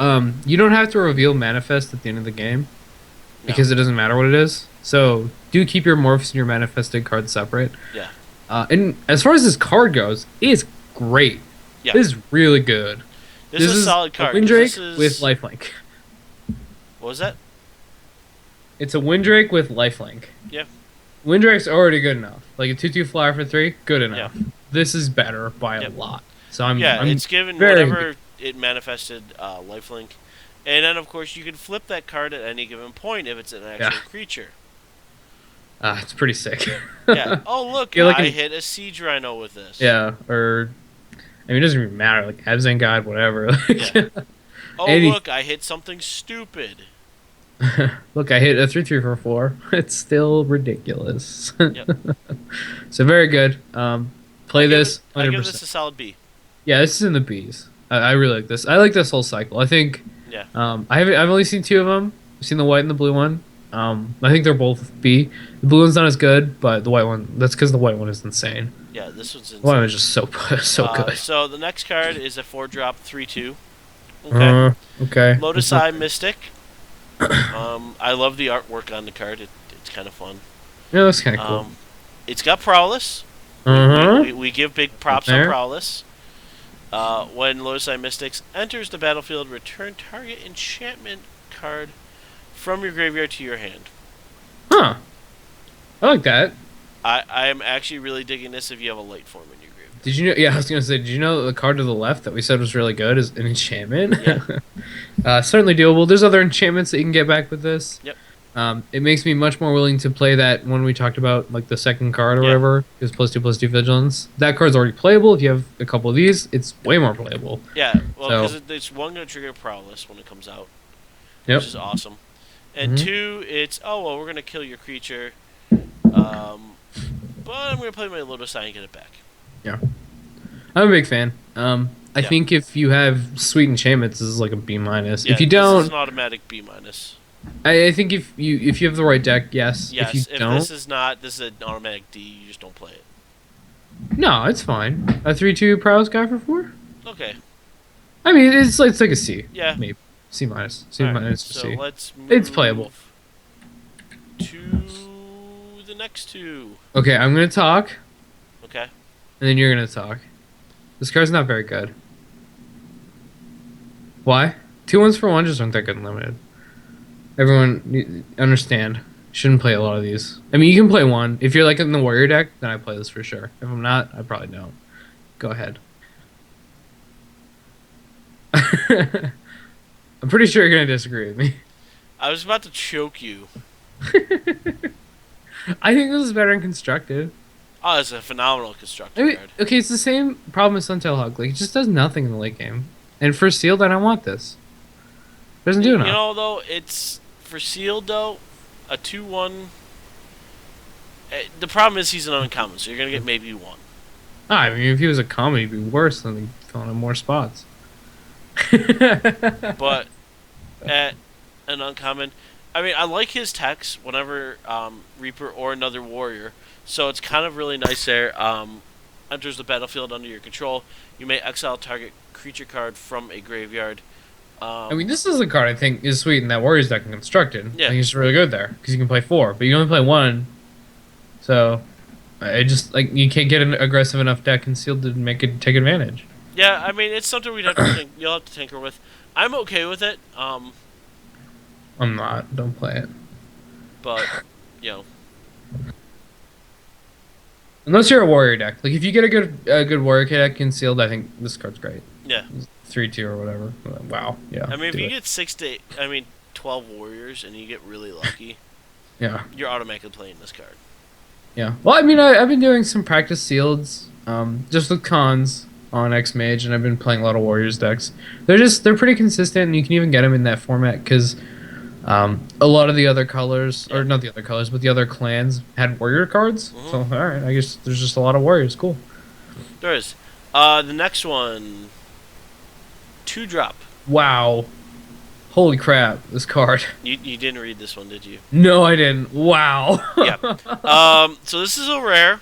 you don't have to reveal manifest at the end of the game No. because it doesn't matter what it is. So do keep your morphs and your manifested cards separate. Yeah. And as far as this card goes, it is great. Yeah. It is really good. This is a solid card. A 'cause Windrake this is, with lifelink. what was that? It's a Windrake with lifelink. Yeah. Windrake's already good enough. Like a 2/2 flyer for 3, good enough. Yeah. This is better by a Yep. lot. So I'm It's given very whenever it manifested lifelink, and then of course you can flip that card at any given point if it's an actual creature. it's pretty sick. Yeah. Oh look, You're I looking- hit a siege rhino with this. Yeah, or I mean, it doesn't even matter. Like Abzan God, whatever. Like, Yeah. Oh Any- look, I hit something stupid. Look, I hit a 3/3 for 4. It's still ridiculous. Yep. So very good. Play this I 100%. give this a solid B. Yeah, this is in the B's. I really like this. I like this whole cycle. I think. Yeah. I've only seen 2 of them. I've seen the white and the blue one. I think they're both B. The blue one's not as good, but the white one. That's because the white one is insane. Yeah, this one's The white insane. one is just so good. So the next card is a 4-drop 3/2. Okay. Okay. Lotus Eye Mystic. I love the artwork on the card. It's kind of fun. Yeah, that's kind of cool. It's got prowess. Uh-huh. We give big props on prowess. When Lotus Eye Mystics enters the battlefield, return target enchantment card from your graveyard to your hand. Huh. I like that. I am actually really digging this if you have a light form in your graveyard. Did you know? Yeah, I was gonna say. Did you know that the card to the left that we said was really good is an enchantment? Yeah. Certainly doable. There's other enchantments that you can get back with this. Yep. It makes me much more willing to play that one we talked about, like the second card or Yeah. whatever, is +2/+2 vigilance. That card's already playable. If you have a couple of these, it's way more playable. Yeah, well, So- because it's one going to trigger prowess when it comes out, Yep. which is awesome. And Mhm. 2, it's, we're going to kill your creature, but I'm going to play my Lotus Eye and get it back. I'm a big fan. I Yeah. think if you have sweet enchantments, this is like a B minus. Yeah, If you this is don't, an automatic B minus. I think if you have the right deck, yes. Yes, If you if don't, this is not, this is an automatic D. You just don't play it. no, it's fine. A 3/2 prowess guy for 4. Okay. I mean, it's like a C. Yeah. Maybe C minus. C Alright, minus for so C. let's move It's playable. to the next 2. Okay, I'm gonna talk, Okay. and then you're gonna talk. This card's not very good. Why? 2 ones for 1 just aren't that good in limited. Everyone understand. Shouldn't play a lot of these. I mean, you can play 1. If you're like in the warrior deck, then I play this for sure. If I'm not, I probably don't. Go ahead. I'm pretty sure you're gonna disagree with me. I was about to choke you. I think this is better in constructed. Oh, it's a phenomenal I constructed mean, card. okay, it's the same problem as Suntail Hug. Like, it just does nothing in the late game. And for sealed, I don't want this. Doesn't do enough. You know, though, it's for sealed though, a 2/1. The problem is he's an uncommon, so you're gonna get maybe 1. I mean, if he was a common, he'd be worse than he filling in more spots. But at an uncommon, I mean, I like his text whenever Reaper or another warrior, so it's kind of really nice there. enters the battlefield under your control, you may exile target creature card from a graveyard. I mean, Um, this is a card I think is sweet in that Warriors deck in Constructed. I yeah, think it's really good there because you can play 4, but you can only play 1. So I just like you can't get an aggressive enough deck concealed to make it take advantage. yeah. I mean, it's something we'd have to think. You'll have to tinker with. I'm okay with it. I'm not. Don't play it But you know, unless you're a Warrior deck. Like if you get a good Warrior deck concealed, I think this card's great. yeah. 3/2 or whatever. Wow. Yeah. I mean, if do you it. get 12 warriors, and you get really lucky, Yeah. you're automatically playing this card. Yeah. Well, I mean, I've been doing some practice sealeds, just with cons on X Mage, and I've been playing a lot of Warriors decks. They're pretty consistent, and you can even get them in that format because a lot of the other colors, Yeah. or not the other colors, but the other clans had Warrior cards. Mhm. So all right, I guess there's just a lot of Warriors. Cool. There is. The next one, 2-drop. Wow. Holy crap! This card. You didn't read this one, did you? No, I didn't. Wow. Yeah. So this is a rare.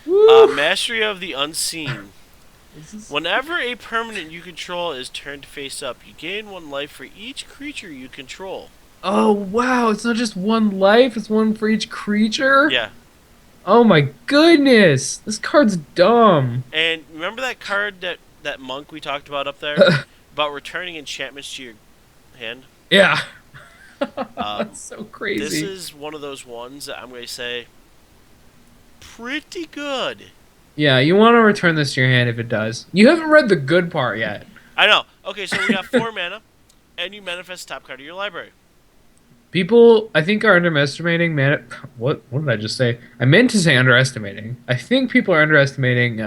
Woo. Mastery of the Unseen. This is- Whenever a permanent you control is turned face up, you gain 1 life for each creature you control. Oh wow! It's not just 1 life; it's 1 for each creature. Yeah. Oh my goodness! This card's dumb. And remember that card that monk we talked about up there? About returning enchantments to your hand? Yeah. Um, That's so This crazy. is one of those ones that I'm going to say pretty good. Yeah, you want to return this to your hand if it does. You haven't read the good part yet. I know. Okay, so we got 4 mana, and you manifest the top card of your library. People, I think, are underestimating mana. What did I just say? I meant to say underestimating. I think people are underestimating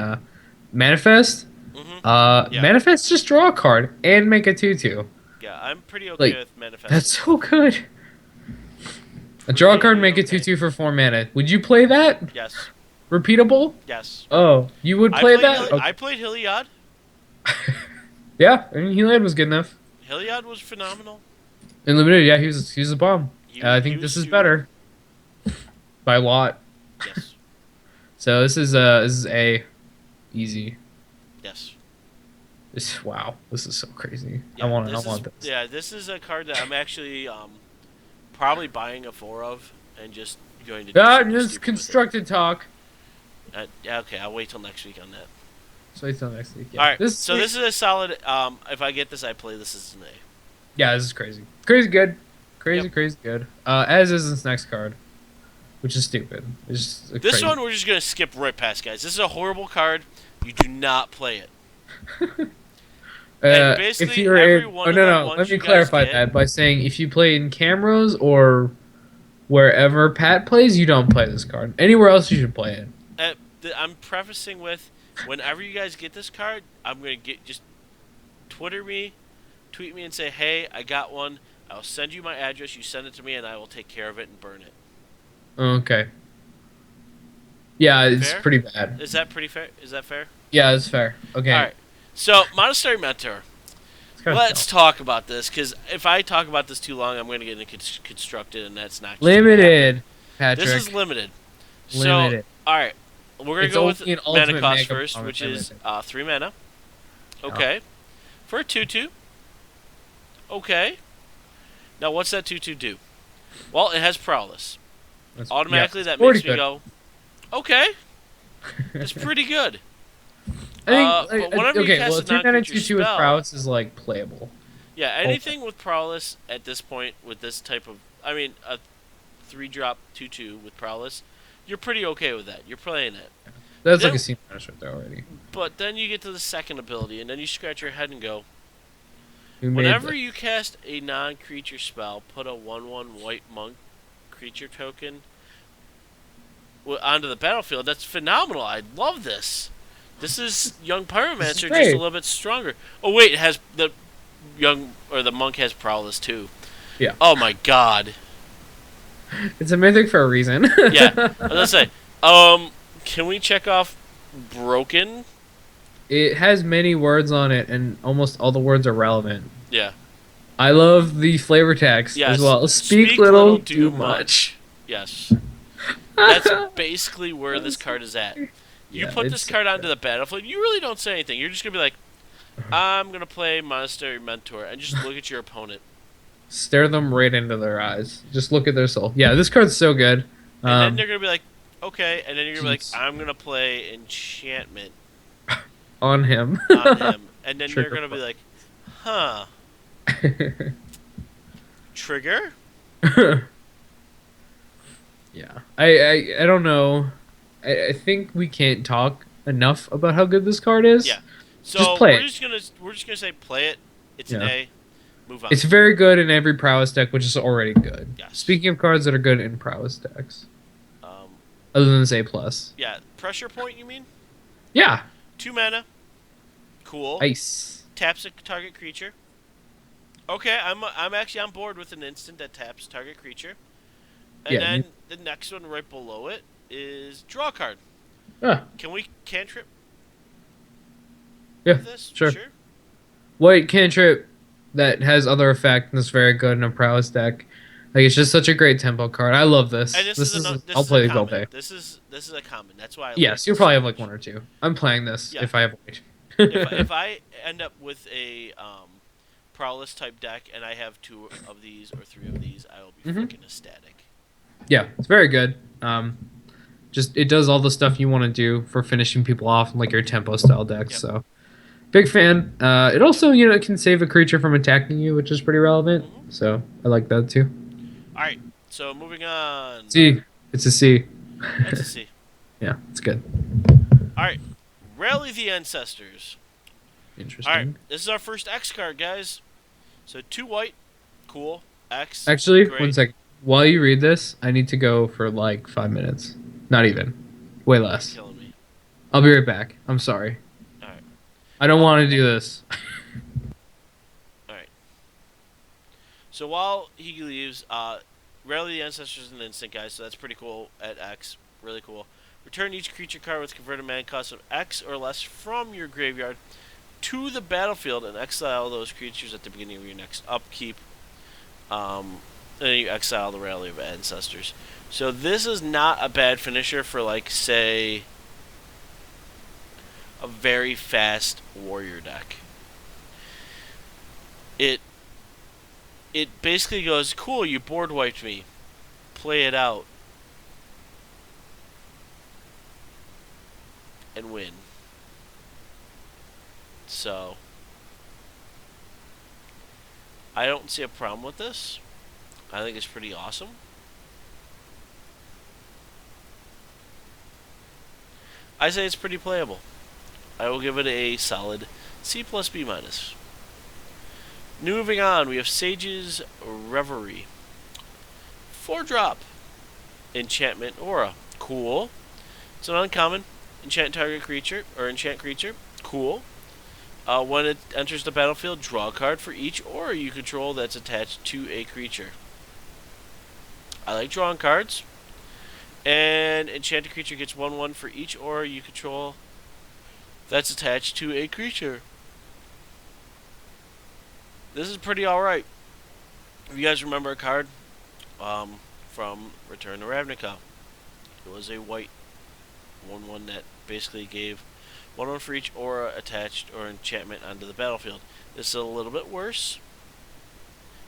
manifest. Mm-hmm. Yeah. Manifest, just draw a card and make a 2/2. Yeah, I'm pretty okay Like, with manifest. That's so good. A draw a card, make it Okay. 2/2 for 4 mana. Would you play that? Yes. Repeatable? Yes. Oh, you would play that? Okay. I played Heliod. Yeah, I mean, Heliod was good enough. Heliod was phenomenal. In limited, yeah, he was a bomb. I He think was this is super- better by a lot. Yes. So this is a easy. Yes. Wow, this is so crazy. Yeah, I want this this. Yeah, this is a card that I'm actually probably buying a 4 of and just going to do Ah, something just stupid with constructed talk. it. Yeah, okay, I'll wait till next week on that. So until next week. Yeah. All right, This so this is a solid. If I get this, I play this as an A. Yeah, this is crazy. Crazy good. Crazy, Yep. crazy good. As is this next card, which is stupid. It's just This crazy. one we're just gonna skip right past, guys. This is a horrible card. You do not play it. And basically, if you're every in, one oh of no the no, ones let me you guys clarify get- that by saying if you play in cameras or wherever Pat plays, you don't play this card. Anywhere else, you should play it. I'm prefacing with, whenever you guys get this card, I'm gonna just Twitter me, tweet me, and say, "Hey, I got one. I'll send you my address. You send it to me, and I will take care of it and burn it." Okay. Yeah, it's Fair? pretty bad. Is that pretty fair? Is that fair? Yeah, it's fair. Okay. All right. So, Monastery Mentor. It's kinda Let's dumb. talk about this, because if I talk about this too long, I'm going to get into constructed, and that's not Limited, Patrick. This is limited. Limited. So, all right, we're going to It's go with only an mana ultimate cost mega first, power which type, I is think. 3 mana. Okay. For a 2/2. Okay. Now, what's that 2/2 do? Well, it has Prowess. That's- Automatically, yeah, that it's pretty makes me good. go, okay, it's pretty good. I think. but whenever you okay, cast well, a 3 mana non-creature 2/2 with spell- prowess is like playable. Yeah, anything with Prowess at this point with this type of, I mean, a 3-drop 2/2 with Prowess, you're pretty okay with that. You're playing it. That's Then- like a scene right there already. But then you get to the second ability, and then you scratch your head and go, Who made whenever the- you cast a non-creature spell, put a 1/1 white monk creature token onto the battlefield. That's phenomenal. I love this. This is Young Pyromancer, just a great. little bit stronger. Oh wait, it has the the monk has Prowess too. Yeah. Oh my god. It's a mythic for a reason. Yeah. I was gonna say, can we check off broken? It has many words on it, and almost all the words are relevant. Yeah. I love the flavor text Yes. as well. Speak little, do much. Yes. That's basically where this card is at. You Yeah, put this it's card onto the battlefield, you really don't say anything. You're just gonna be like, I'm gonna play Monastery Mentor, and just look at your opponent, stare them right into their eyes. Just look at their soul. Yeah, this card's so good. and then Um, they're gonna be like, okay, and then you're gonna be like, jeez, I'm gonna play Enchantment on him. on him, and then you're Trigger gonna be like, huh, point. trigger? Yeah, I don't know. I think we can't talk enough about how good this card is. Yeah. Just So play we're it. just gonna say play it. It's an Yeah. A. Move on. It's very good in every prowess deck, which is already good. Yes. Speaking of cards that are good in prowess decks, Um. other than this A plus. Yeah. Pressure point. You mean? Yeah. 2 mana. Cool. Ice. Taps a target creature. Okay, I'm actually on board with an instant that taps target creature. And Yeah. then the next one right below it is draw a card. Ah, Can we cantrip yeah. with this? Sure. Sure. White cantrip that has other effect and is very good in a prowess deck. Like it's just such a great tempo card. I love this. And this This is is this I'll is a play these all common. day. This is a common. That's why I like Yes, you'll this probably so have like much. one or two. I'm playing this Yeah. if I have white. If I end up with a prowess type deck and I have 2 of these or 3 of these, I will be Hmm. freaking ecstatic. Yeah, it's very good. Just it does all the stuff you want to do for finishing people off in like your tempo style decks. Yep. So big fan. It also it can save a creature from attacking you, which is pretty relevant. Hmm. So I like that too. All right. So moving on. C, it's a C. That's a C. Yeah, it's good. All right. Rally the Ancestors. All right. Interesting. This is our first X card, guys. So 2 white. Cool. X. Actually, Great. one sec. While you read this, I need to go for like 5 minutes. Not even. Way less. Killing me. I'll be right back. I'm sorry. All right. I don't want to do this. All right. So while he leaves, Rally the Ancestors is an instant, guys. So that's pretty cool at X. Really cool. Return each creature card with converted mana cost of X or less from your graveyard to the battlefield and exile those creatures at the beginning of your next upkeep. And then you exile the Rally of Ancestors. So this is not a bad finisher for, like, say, a very fast warrior deck. It basically goes, cool, you board wiped me. Play it out. And win. So I don't see a problem with this. I think it's pretty awesome. I say it's pretty playable. I will give it a solid C plus B minus. Moving on, we have Sage's Reverie. 4-drop. Enchantment Aura. Cool. It's an uncommon. Enchant target creature, or enchant creature. Cool. When it enters the battlefield, draw a card for each aura you control that's attached to a creature. I like drawing cards. And enchanted creature gets 1/1 for each aura you control that's attached to a creature. This is pretty alright. If you guys remember a card from Return to Ravnica, it was a white 1/1 that basically gave 1/1 for each aura attached or enchantment onto the battlefield. This is a little bit worse,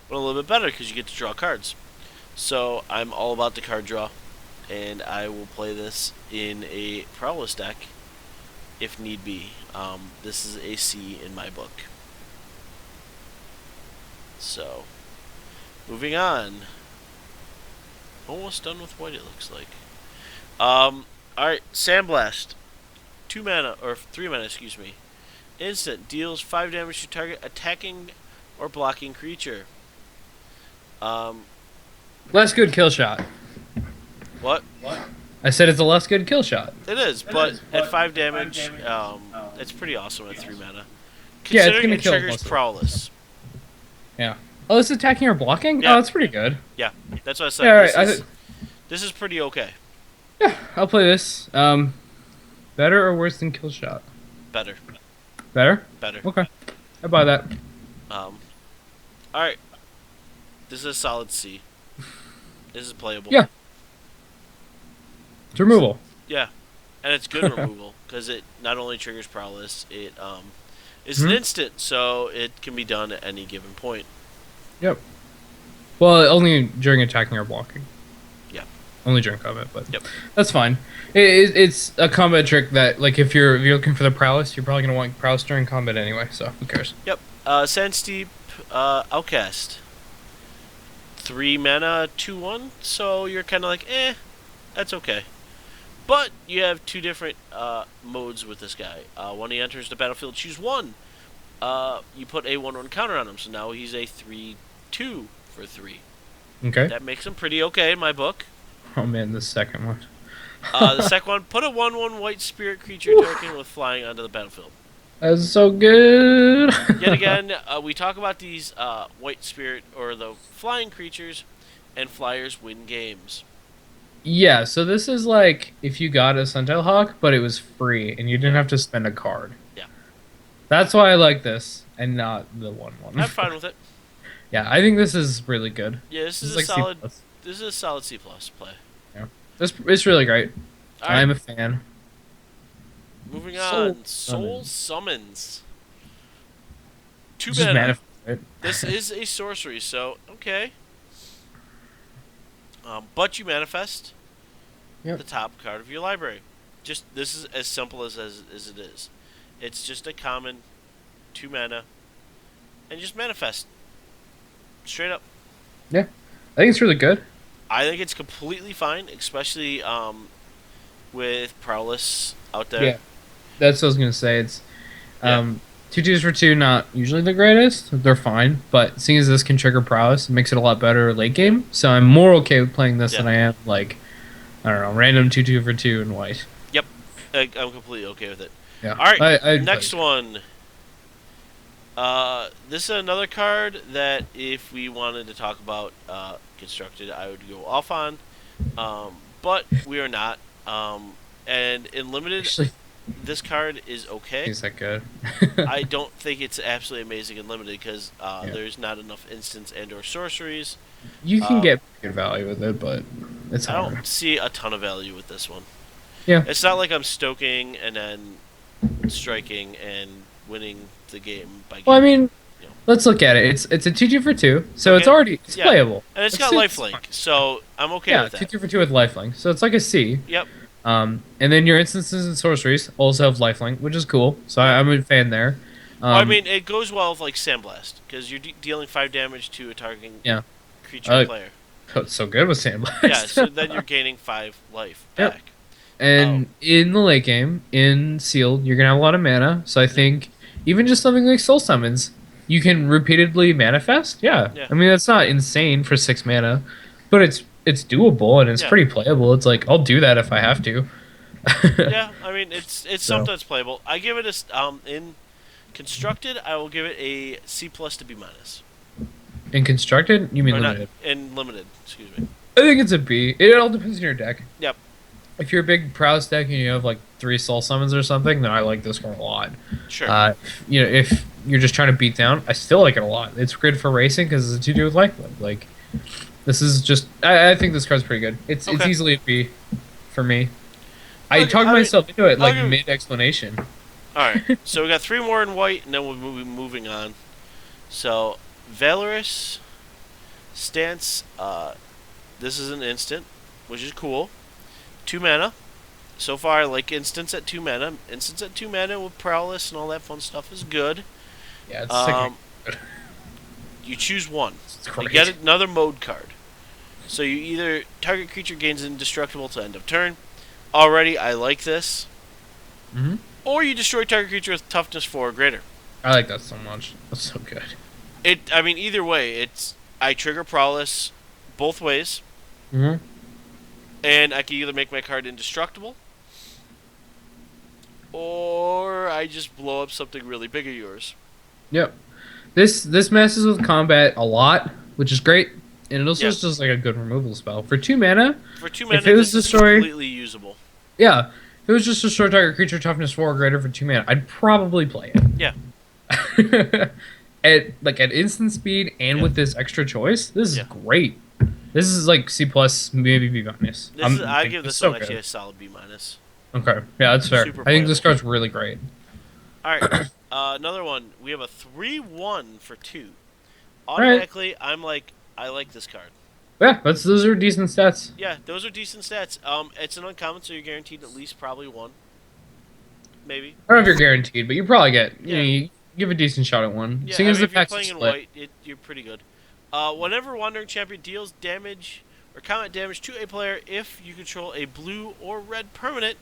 but a little bit better because you get to draw cards. So I'm all about the card draw, and I will play this in a prowess deck if need be. This is a C in my book. So, moving on. Almost done with white, it looks like. Alright, Sandblast. 2 mana, or 3 mana, excuse me. Instant, deals 5 damage to target attacking or blocking creature. Less good kill shot. What? I said it's a less good kill shot. It is, but at 5 damage, it's pretty awesome at 3 mana. Yeah, it's Considering gonna it kill triggers most of it. Prowess. Yeah. Oh, it's attacking or blocking? Yeah. Oh, that's pretty good. Yeah, that's what I said. Yeah, alright. This is pretty okay. Yeah, I'll play this. Better or worse than kill shot? Better. Better? Better. Okay. I buy that. Alright. This is a solid C. This is playable. Yeah. It's removal. Yeah. and it's good removal because it not only triggers Prowess, it is an Hmm. instant, so it can be done at any given point. Yep. Well, only during attacking or blocking. Yeah. Only during combat, but Yep. that's fine. It's a combat trick that, like, if you're looking for the prowess, you're probably gonna want prowess during combat anyway. So who cares? Yep. Sandsteep, Outcast. 3 mana, 2/1. So you're kind of like, that's okay. But you have two different modes with this guy. When he enters the battlefield, choose one. You put a 1/1 counter on him, so now he's a 3/2 for 3. Okay. That makes him pretty okay in my book. Oh man, the second one. The second one, put a 1/1 white spirit creature token with flying onto the battlefield. That's so good. Yet again, we talk about these white spirit or the flying creatures, and flyers win games. Yeah, so this is like if you got a Suntail Hawk, but it was free and you didn't have to spend a card. Yeah. That's why I like this and not the one. I'm fine with it. Yeah, I think this is really good. Yeah, this is a like solid. C+. This is a solid C plus play. Yeah, it's really great. All right, I'm a fan. moving Soul on. Soul Summons. Two It's just mana. manifest, right? This is a sorcery, so okay. But you manifest Yep. the top card of your library. Just this is as simple as it is. It's just a common 2 mana, and just manifest straight up. Yeah, I think it's really good. I think it's completely fine, especially with Prowess out there. Yeah, that's what I was gonna say. It's Yeah. two twos for two, not usually the greatest. They're fine, but seeing as this can trigger prowess, it makes it a lot better late game. So I'm more okay with playing this Yeah. than I am like, I don't know, random 2/2 for 2 in white. Yep, I'm completely okay with it. Yeah. All right, I'd next play one. This is another card that if we wanted to talk about constructed, I would go off on, but we are not. And in it. limited, Actually, this card is okay. is that good? I don't think it's absolutely amazing in limited because Yeah. there's not enough instants and/or sorceries. You can um, get good value with it, but it's I hard. don't see a ton of value with this one. Yeah. It's not like I'm stoking and then striking and winning the game by. Well, I mean, you know. let's look at it. It's a 2/2 for 2, so it's Okay. already Yeah. playable. And it's It's- got it's lifelink, so I'm okay Yeah, with that. 2/2 for 2 with lifelink, so it's like a C. Yep. And then your instances and sorceries also have lifelink, which is cool. So I'm a fan there. Well, I mean, it goes well with like Sandblast because you're dealing 5 damage to a targeting Yeah. creature player. it's so good with Sandblast. Yeah, so then you're gaining 5 life Yep. back. And in the late game, in sealed, you're gonna have a lot of mana. So I think even just something like Soul Summons, you can repeatedly manifest. Yeah. Yeah. I mean that's not insane for 6 mana, but it's doable and it's Yeah. pretty playable. It's like I'll do that if I have to. Yeah, I mean it's So. something that's playable. I give it in constructed. I will give it a C plus to B minus. In constructed, you mean Or not limited? in limited. Excuse me. I think it's a B. It all depends on your deck. Yep. If you're a big Prowess deck and you have like 3 Soul Summons or something, then I like this one a lot. Sure. If you're just trying to beat down, I still like it a lot. It's good for racing because it's a 2/2 with lifelink. Like, this is just. I think this card's pretty good. It's Okay. easily a B for me. I Okay, talked I mean, myself into it like I'll give- mid explanation. All right. So we got 3 more in white, and then we'll be moving on. So Valorous Stance. This is an instant, which is cool. 2 mana. So far, I like instants at 2 mana. Instants at 2 mana with Prowess and all that fun stuff is good. Yeah, it's Um, sick. You choose one. It's You great. get another mode card. So you either target creature gains indestructible to end of turn. Already, I like this. Mhm. Or you destroy target creature with toughness 4 or greater. I like that so much. That's so good. I mean, either way, I trigger Prowess both ways, Mm-hmm. and I can either make my card indestructible, or I just blow up something really big of yours. Yep. This messes with combat a lot, which is great, and it also Yeah. is just like a good removal spell for 2 mana. For 2 mana, If it was this is destroy- completely usable. Yeah, if it was just a short target creature toughness 4 or greater for 2 mana, I'd probably play it. Yeah. at instant speed and Yeah. with this extra choice, this is Yeah. great. This is like C plus, maybe B minus. I give this so one actually good. a solid B minus. Okay. Yeah, that's fair. Super I think this playable. card's really great. All right. Another one. We have a 3-1 for 2. All right. Automatically, I like this card. Yeah, those are decent stats. Yeah, those are decent stats. It's an uncommon, so you're guaranteed at least probably one, maybe. I don't know if you're guaranteed, but you probably get Yeah, you give a decent shot at one. yeah. Seeing I as mean, the if you're packs are playing in split. white, you're pretty good. Whenever Wandering Champion deals damage or combat damage to a player, if you control a blue or red permanent,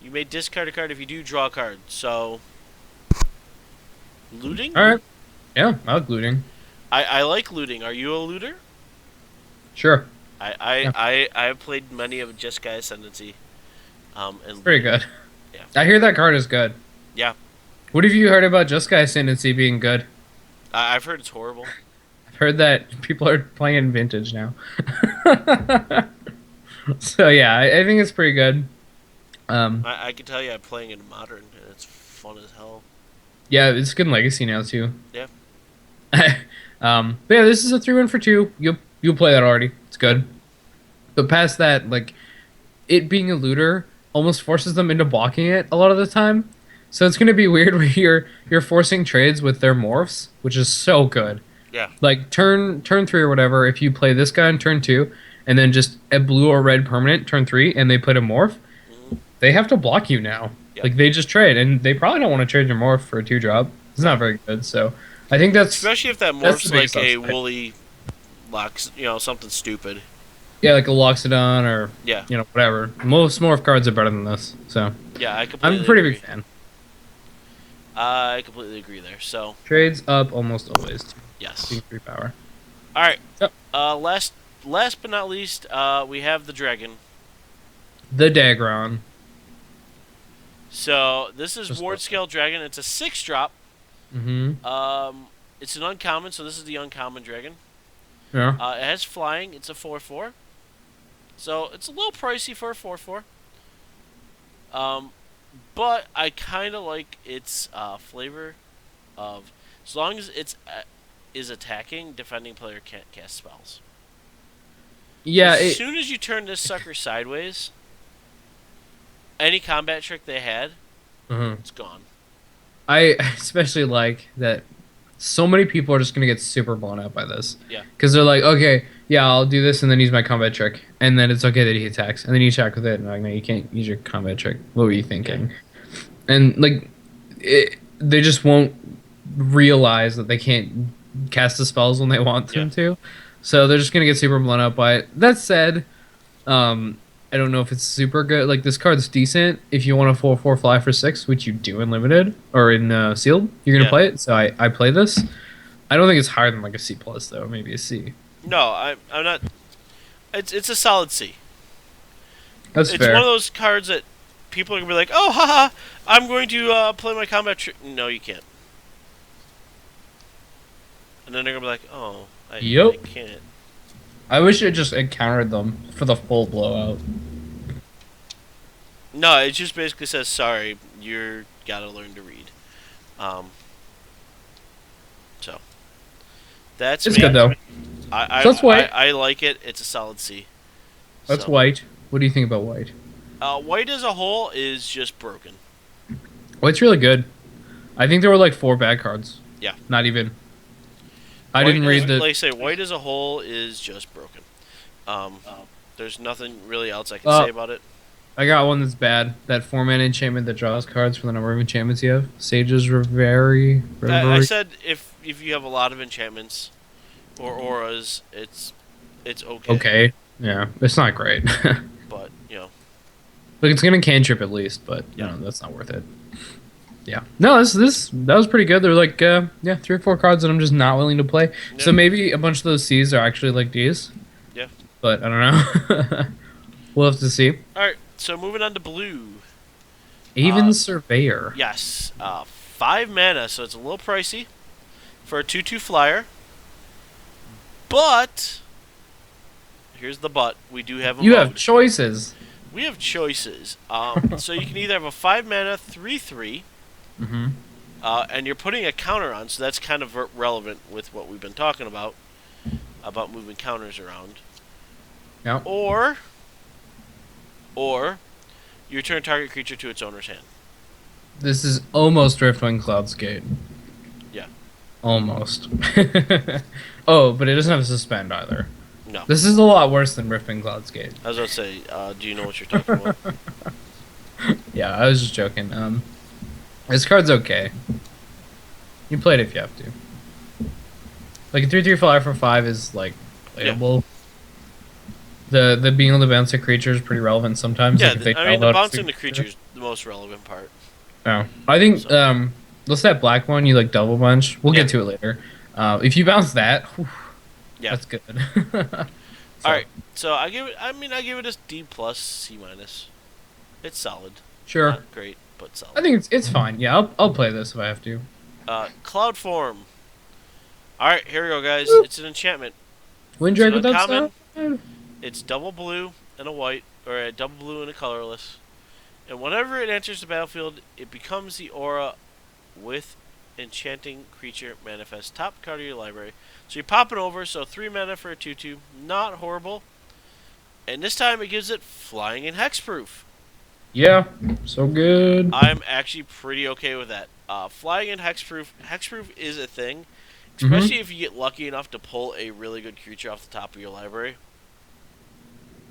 you may discard a card if you do draw a card. So, looting? All right. Yeah, I like looting. I like looting. Are you a looter? Sure. I I, Yeah, I, I have played many of Jeskai Ascendancy, it's and pretty looting. good. Yeah. I hear that card is good. Yeah. What have you heard about Just Guy Ascendancy being good? I've heard it's horrible. I've heard that people are playing vintage now. So yeah, I think it's pretty good. Um, I can tell you I'm playing in modern, and it's fun as hell. yeah, it's good in Legacy now too. Yeah. But yeah, this is a 3-1 for 2. You'll play that already. It's Yep. good. But past that, like it being a looter almost forces them into blocking it a lot of the time. So it's gonna be weird where you're forcing trades with their morphs, which is so good. Yeah. Like turn 3 or whatever, if you play this guy on turn 2, and then just a blue or red permanent turn 3, and they put a morph, Mhm. they have to block you now. Yep. Like they just trade, and they probably don't want to trade your morph for a 2 drop. It's not very good. So I think Especially if that that's the morphs biggest like a upside. woolly locks, something stupid. Yeah, like a Loxodon or Yeah. whatever. Most morph cards are better than this. So Yeah, I I'm a completely pretty agree. big fan. I completely agree there. So, Trades up almost always. yes. Being 3 power. All right. Yep. Last but not least, we have the dragon. The Dagron. So, this is Just Ward Scale Dragon. It's a 6-drop. Mm-hmm. It's an uncommon, so this is the uncommon dragon. Yeah. It has flying. It's a 4/4. So, it's a little pricey for a 4/4. Um, but I kind of like its flavor of, as long as it's is attacking, defending player can't cast spells. Yeah. As soon as you turn this sucker sideways, any combat trick they had, Mhm. it's gone. I especially like that so many people are just gonna get super blown out by this. Yeah. Because they're like, okay, yeah, I'll do this and then use my combat trick. And then it's okay that he attacks. And then you attack with it. And like, no, you can't use your combat trick. What were you thinking? And like, they just won't realize that they can't cast the spells when they want them Yeah. to. So they're just gonna get super blown up by it. That said, um, I don't know if it's super good. Like this card's decent if you want a 4/4 fly for 6, which you do in limited or in sealed. You're gonna Yeah. play it. So I play this. I don't think it's higher than like a C plus though. Maybe a C. No, I'm not. It's a solid C. That's It's fair. one of those cards that people are gonna be like, oh, haha, I'm going to play my combat trick. No, you can't. And then they're gonna be like, oh, I Yep. can't. I wish it just encountered them for the full blowout. No, it just basically says, sorry, you're gotta learn to read. Um, so that's It's me. good though. I, So that's white. I like it. It's a solid C. That's So, white. What do you think about white? White as a whole is just broken. White's really good. I think there were like 4 bad cards. Yeah. Not even. I White didn't read the. Like I say, white as a whole is just broken. Um, there's nothing really else I can say about it. I got one that's bad. That 4-mana enchantment that draws cards for the number of enchantments you have. Sage's Reverie. I said if you have a lot of enchantments or auras, it's okay. Okay. Yeah, it's not great. But Like it's gonna cantrip at least, but Yeah. that's not worth it. Yeah. No, this that was pretty good. They're like 3 or 4 cards that I'm just not willing to play. Yeah. So maybe a bunch of those C's are actually like D's. Yeah. But I don't know. We'll have to see. All right. So moving on to blue. Even Surveyor. Yes, 5 mana, so it's a little pricey for a 2/2 flyer. But here's the but: we do have a You mode. have choices. We have choices. So you can either have a 5 mana 3/3, Mm-hmm. and you're putting a counter on, so that's kind of relevant with what we've been talking about moving counters around. Yeah. Or You return target creature to its owner's hand. This is almost Driftwing Cloud's Gate. Yeah. Almost. Oh, but it doesn't have a suspend either. No. This is a lot worse than Riftwing Cloud's Gate. I was about to say, do you know what you're talking about? Yeah, I was just joking. This card's okay. You play it if you have to. Like a 3/3 flyer for 5 is like playable. The being able to bounce a creature is pretty relevant sometimes. Yeah, like if they I mean, dial the out bouncing the creature is the most relevant part. Oh, I think So. let's that black one you like double bunch. We'll Yeah. get to it later. If you bounce that, whew, Yeah. that's good. So, All right. So I give it. I mean, I give it a D plus, C minus. It's solid. sure. Not great, but solid. I think it's fine. Yeah, I'll play this if I have to. Cloud form. All right, here we go, guys. Woo. It's an enchantment. Wind It's Drake an without uncommon. style? It's double blue and a white, or a double blue and a colorless. And whenever it enters the battlefield, it becomes the aura with enchanting creature manifest. Top card of your library. So you pop it over, so 3 mana for a 2/2. Not horrible. And this time it gives it flying and hexproof. Yeah, so good. I'm actually pretty okay with that. Flying and hexproof. Hexproof is a thing, Mm-hmm. especially if you get lucky enough to pull a really good creature off the top of your library.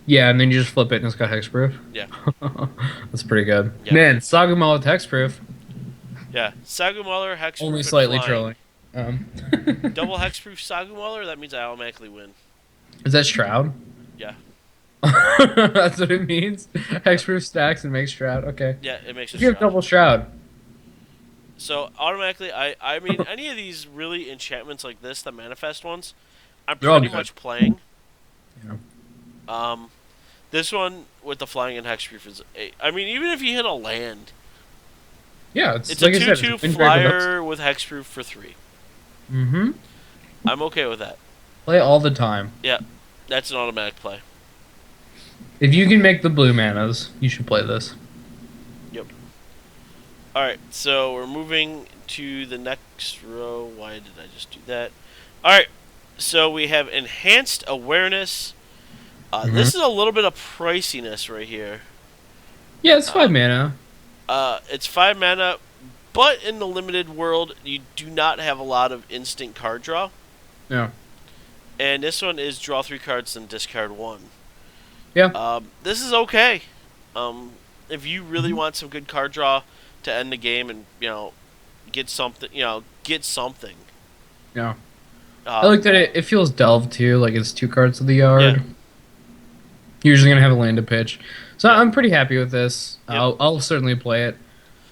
Yeah, and then you just flip it and it's got hexproof. Yeah. That's pretty good. Yeah. Man, Sagamel with hexproof. Yeah, Sagumeller, hexproof, Only and slightly flying. trolling. Double hexproof Sagumeller, that means I automatically win. Is that Shroud? Yeah. That's what it means. Hexproof stacks and makes Shroud. Okay. Yeah, it makes a You have shroud. double Shroud. So automatically, I mean, any of these really enchantments like this, the manifest ones, I'm They're all pretty good. much playing. Yeah. This one with the flying and hexproof is, I mean, even if you hit a land, Yeah, it's like a I said, 2/2 it's Wind Drake without- flyer with hexproof for 3. Mm-hmm. I'm okay with that. Play all the time. Yeah, that's an automatic play. If you can make the blue manas, you should play this. All right, so we're moving to the next row. Why did I just do that? All right, so we have enhanced awareness. This is a little bit of priciness right here. Yeah, it's 5 mana. It's 5 mana, but in the limited world, you do not have a lot of instant card draw. Yeah. And this one is draw 3 cards and discard 1. Yeah. This is okay. If you really want some good card draw to end the game and, get something, get something. Yeah. I like that it feels delved too, like it's 2 cards of the yard. Yeah. You're usually gonna have a land to pitch. So Yeah. I'm pretty happy with this. Yep. I'll certainly play it.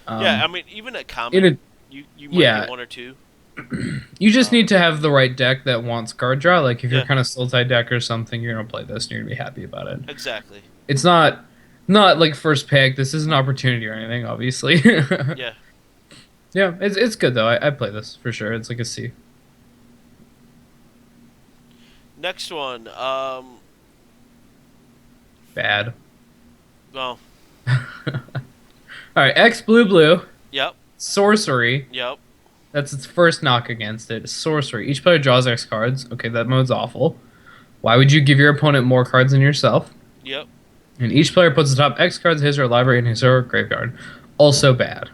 Yeah, I mean, even at common, in a- you might yeah. get 1 or 2. You just need to have the right deck that wants card draw. Like if you're Yeah. kind of Sultai deck or something, you're gonna play this and you're gonna be happy about it. Exactly. It's not like first pick. This is an opportunity or anything, obviously. Yeah. Yeah, it's good though. I play this for sure. It's like a C. Next one. Bad. Well, All right, X blue blue yep, sorcery. yep, That's its first knock against it. Sorcery. Each player draws X cards. Okay, that mode's awful. Why would you give your opponent more cards than yourself? yep. And each player puts the top X cards of his or her library in his or her graveyard. Also bad.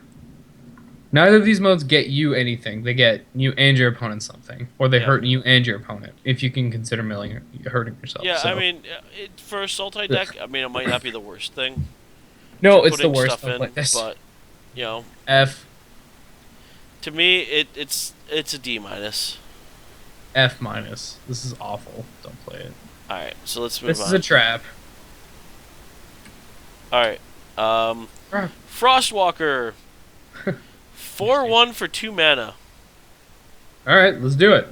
Neither of these modes get you anything. They get you and your opponent something. Or they Yeah. hurt you and your opponent, if you can consider hurting yourself. Yeah, So- I mean, for a Sultai deck, I mean, it might not be the worst thing. no, for it's the putting worst. stuff Don't play in, this. but F. to me, it's a D minus. F minus. This is awful. Don't play it. All right, so let's move This on. is a trap. All right, Trap. Frostwalker, 4/1 for 2 mana. All right, let's do it.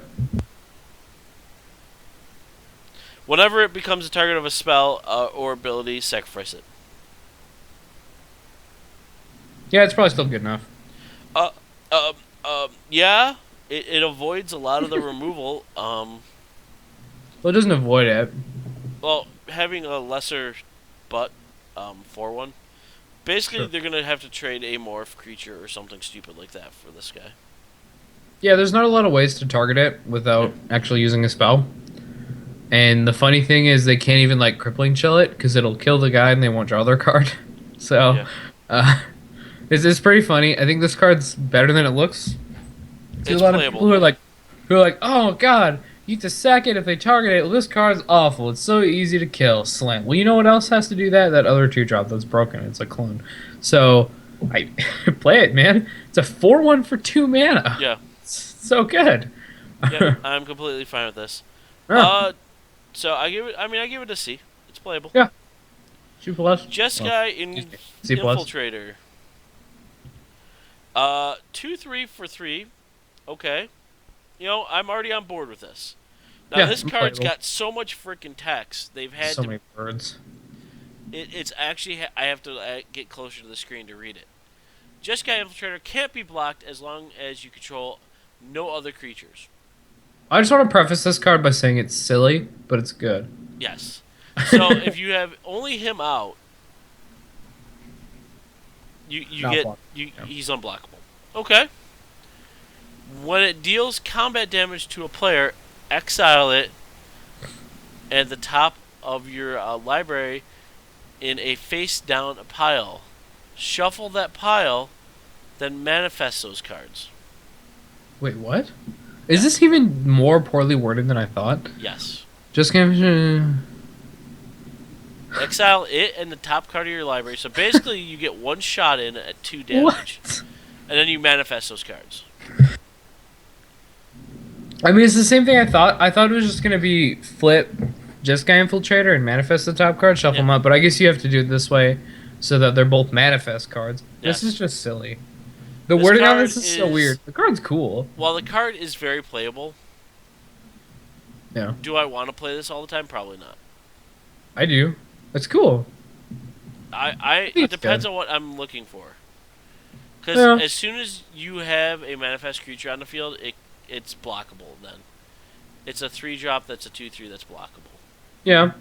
Whenever it becomes a target of a spell or ability, sacrifice it. Yeah, it's probably still good enough. Yeah, it avoids a lot of the removal. Well, it doesn't avoid it. Well, having a lesser but 4/1. Basically, Sure. they're gonna have to trade a morph creature or something stupid like that for this guy. Yeah, there's not a lot of ways to target it without actually using a spell. And the funny thing is they can't even like crippling chill it because it'll kill the guy and they won't draw their card. So, Yeah. uh, it's pretty funny. I think this card's better than it looks to a It's lot of playable people to me. who are like, oh god, you have to sack it if they target it. Well, this card's awful. It's so easy to kill. Slam. Well, you know what else has to do that? That other two drop that's broken. It's a clone. So I play it, man. It's a 4/1 for 2 mana. Yeah. It's so good. Yep. I'm completely fine with this. Yeah, Uh, so I give it. I mean, I give it a C. It's playable. yeah. C plus. Well, Jeskai excuse in me. C plus. Infiltrator. 2/3 for 3. Okay. I'm already on board with this. Now Yeah, this card's playable. got so much freaking text. They've had So to. many words. It's actually. I have to get closer to the screen to read it. Jeskai Infiltrator can't be blocked as long as you control no other creatures. I just want to preface this card by saying it's silly, but it's good. Yes. So if you have only him out, you Not get blocked. Yeah. he's unblockable. Okay. When it deals combat damage to a player, exile it at the top of your library in a face down pile. Shuffle that pile, then manifest those cards. Wait, what? Is Yeah. this even more poorly worded than I thought? Yes. Just give. Exile it and the top card of your library. So basically, you get one shot in at 2 damage, What? and then you manifest those cards. I mean, it's the same thing I thought. I thought it was just gonna be flip, just guy infiltrator and manifest the top card, shuffle Yeah. them up. But I guess you have to do it this way, so that they're both manifest cards. Yes. This is just silly. The This wording on card this is so is- weird. The card's cool. While the card is very playable, Yeah, do I want to play this all the time? Probably not. I do. It's cool. It it's depends good. on what I'm looking for. Because Yeah. as soon as you have a manifest creature on the field, it's blockable. Then it's a 3-drop that's a 2/3 that's blockable. Yeah.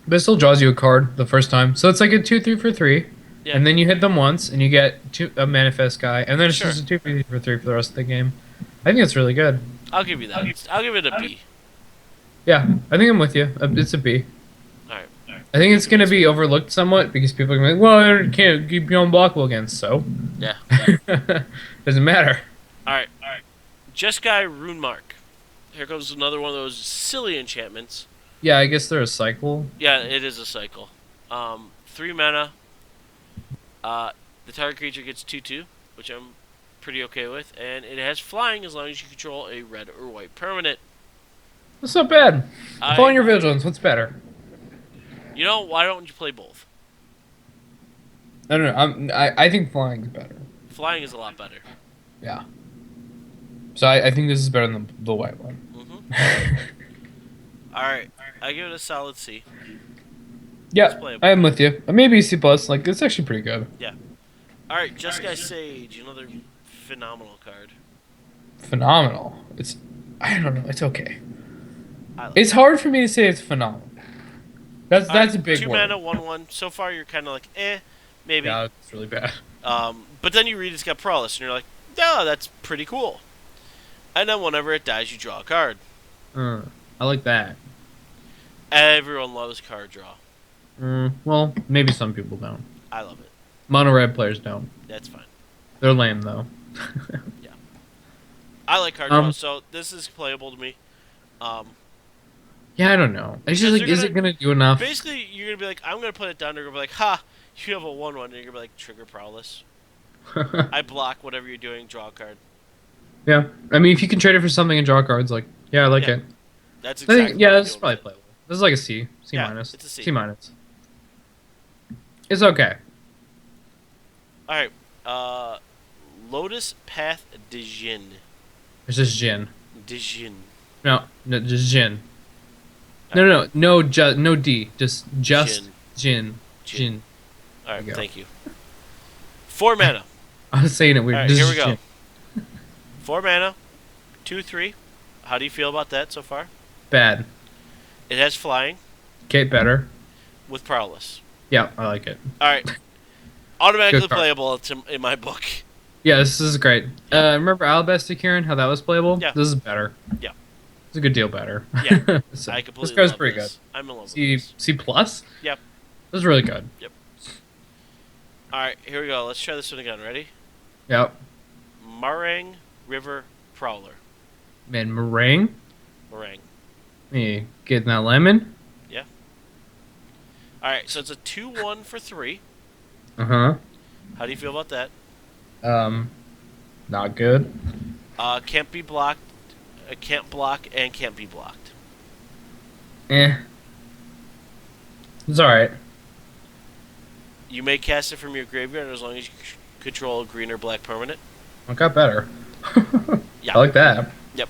But it still draws you a card the first time, so it's like a 2/3 for 3. Yeah. And then you hit them once, and you get a manifest guy, and then it's Sure. just a 2/3 for 3 for the rest of the game. I think it's really good. I'll give you that. I'll give it a B. Yeah, I think I'm with you. It's a B. All right. I think it's going to be overlooked somewhat because people are going to be like, well, it can't be unblockable again, so. Yeah. Doesn't matter. All right. Jeskai Rune Mark. Here comes another one of those silly enchantments. Yeah, I guess they're a cycle. Yeah, it is a cycle. 3 mana. The target creature gets 2/2, which I'm pretty okay with, and it has flying as long as you control a red or white permanent. That's not bad. I- Calling your vigilance, what's better? Why don't you play both? I don't know. I think flying's better. Flying is a lot better. Yeah. So I think this is better than the white one. All right, I give it a solid C. Yeah, playable. I am with you. Maybe C plus. Like it's actually pretty good. All right, Jeskai Sage, another phenomenal card. Phenomenal. I don't know. It's okay. I like It's hard for me to say it's phenomenal. That's All right, a big 2 word. mana, 1/1. So far, you're kind of like, maybe. Yeah, it's really bad. But then you read it's got Prowess, and you're like, yeah, that's pretty cool. And then whenever it dies, you draw a card. I like that. Everyone loves card draw. Well, maybe some people don't. I love it. Mono red players don't. That's fine. They're lame though. I like card draw, so this is playable to me. Yeah, I don't know. It's Because just like, they're is it gonna do enough? Basically, you're going to be like, I'm going to put it down. They're going to be like, ha, you have a 1/1. And you're going to be like, trigger Prowess. I block whatever you're doing, draw a card. Yeah, I mean, if you can trade it for something and draw cards, like, yeah, I like Yeah. it. That's I exactly think, yeah, what I'm this is doing probably with it. playable. This is like a C, C Yeah, minus, it's a C. C minus. It's okay. All right. Lotus Path de Jin. It's just Jin. De Jin. No, just Jin. No D, just Jin. Jin. Jin. All right, There you go. thank you. 4 mana. I was saying it weird. All right, Just here we go. Jin. 4 mana. 2/3. How do you feel about that so far? Bad. It has flying Okay, better. with Prowess. Yeah, I like it. All right. Automatically Good card. playable in my book. Yeah, this is great. Remember Alabaster Kieran, how that was playable? Yeah. This is better. Yeah. It's a good deal better. Yeah. So, I completely this card's love pretty this. I'm in love with good. this. C plus? Yep. This is really good. Yep. All right, here we go. Let's try this one again. Ready? Yep. Marang River Prowler. Man, meringue. Marang. Me getting that lemon. Yeah. All right, so it's a 2-1 for 3. Uh huh. How do you feel about that? Um, not good. Can't be blocked. Can't block and can't be blocked. Eh, it's all right. You may cast it from your graveyard as long as you control a green or black permanent. It got better. Yeah. I like that. Yep.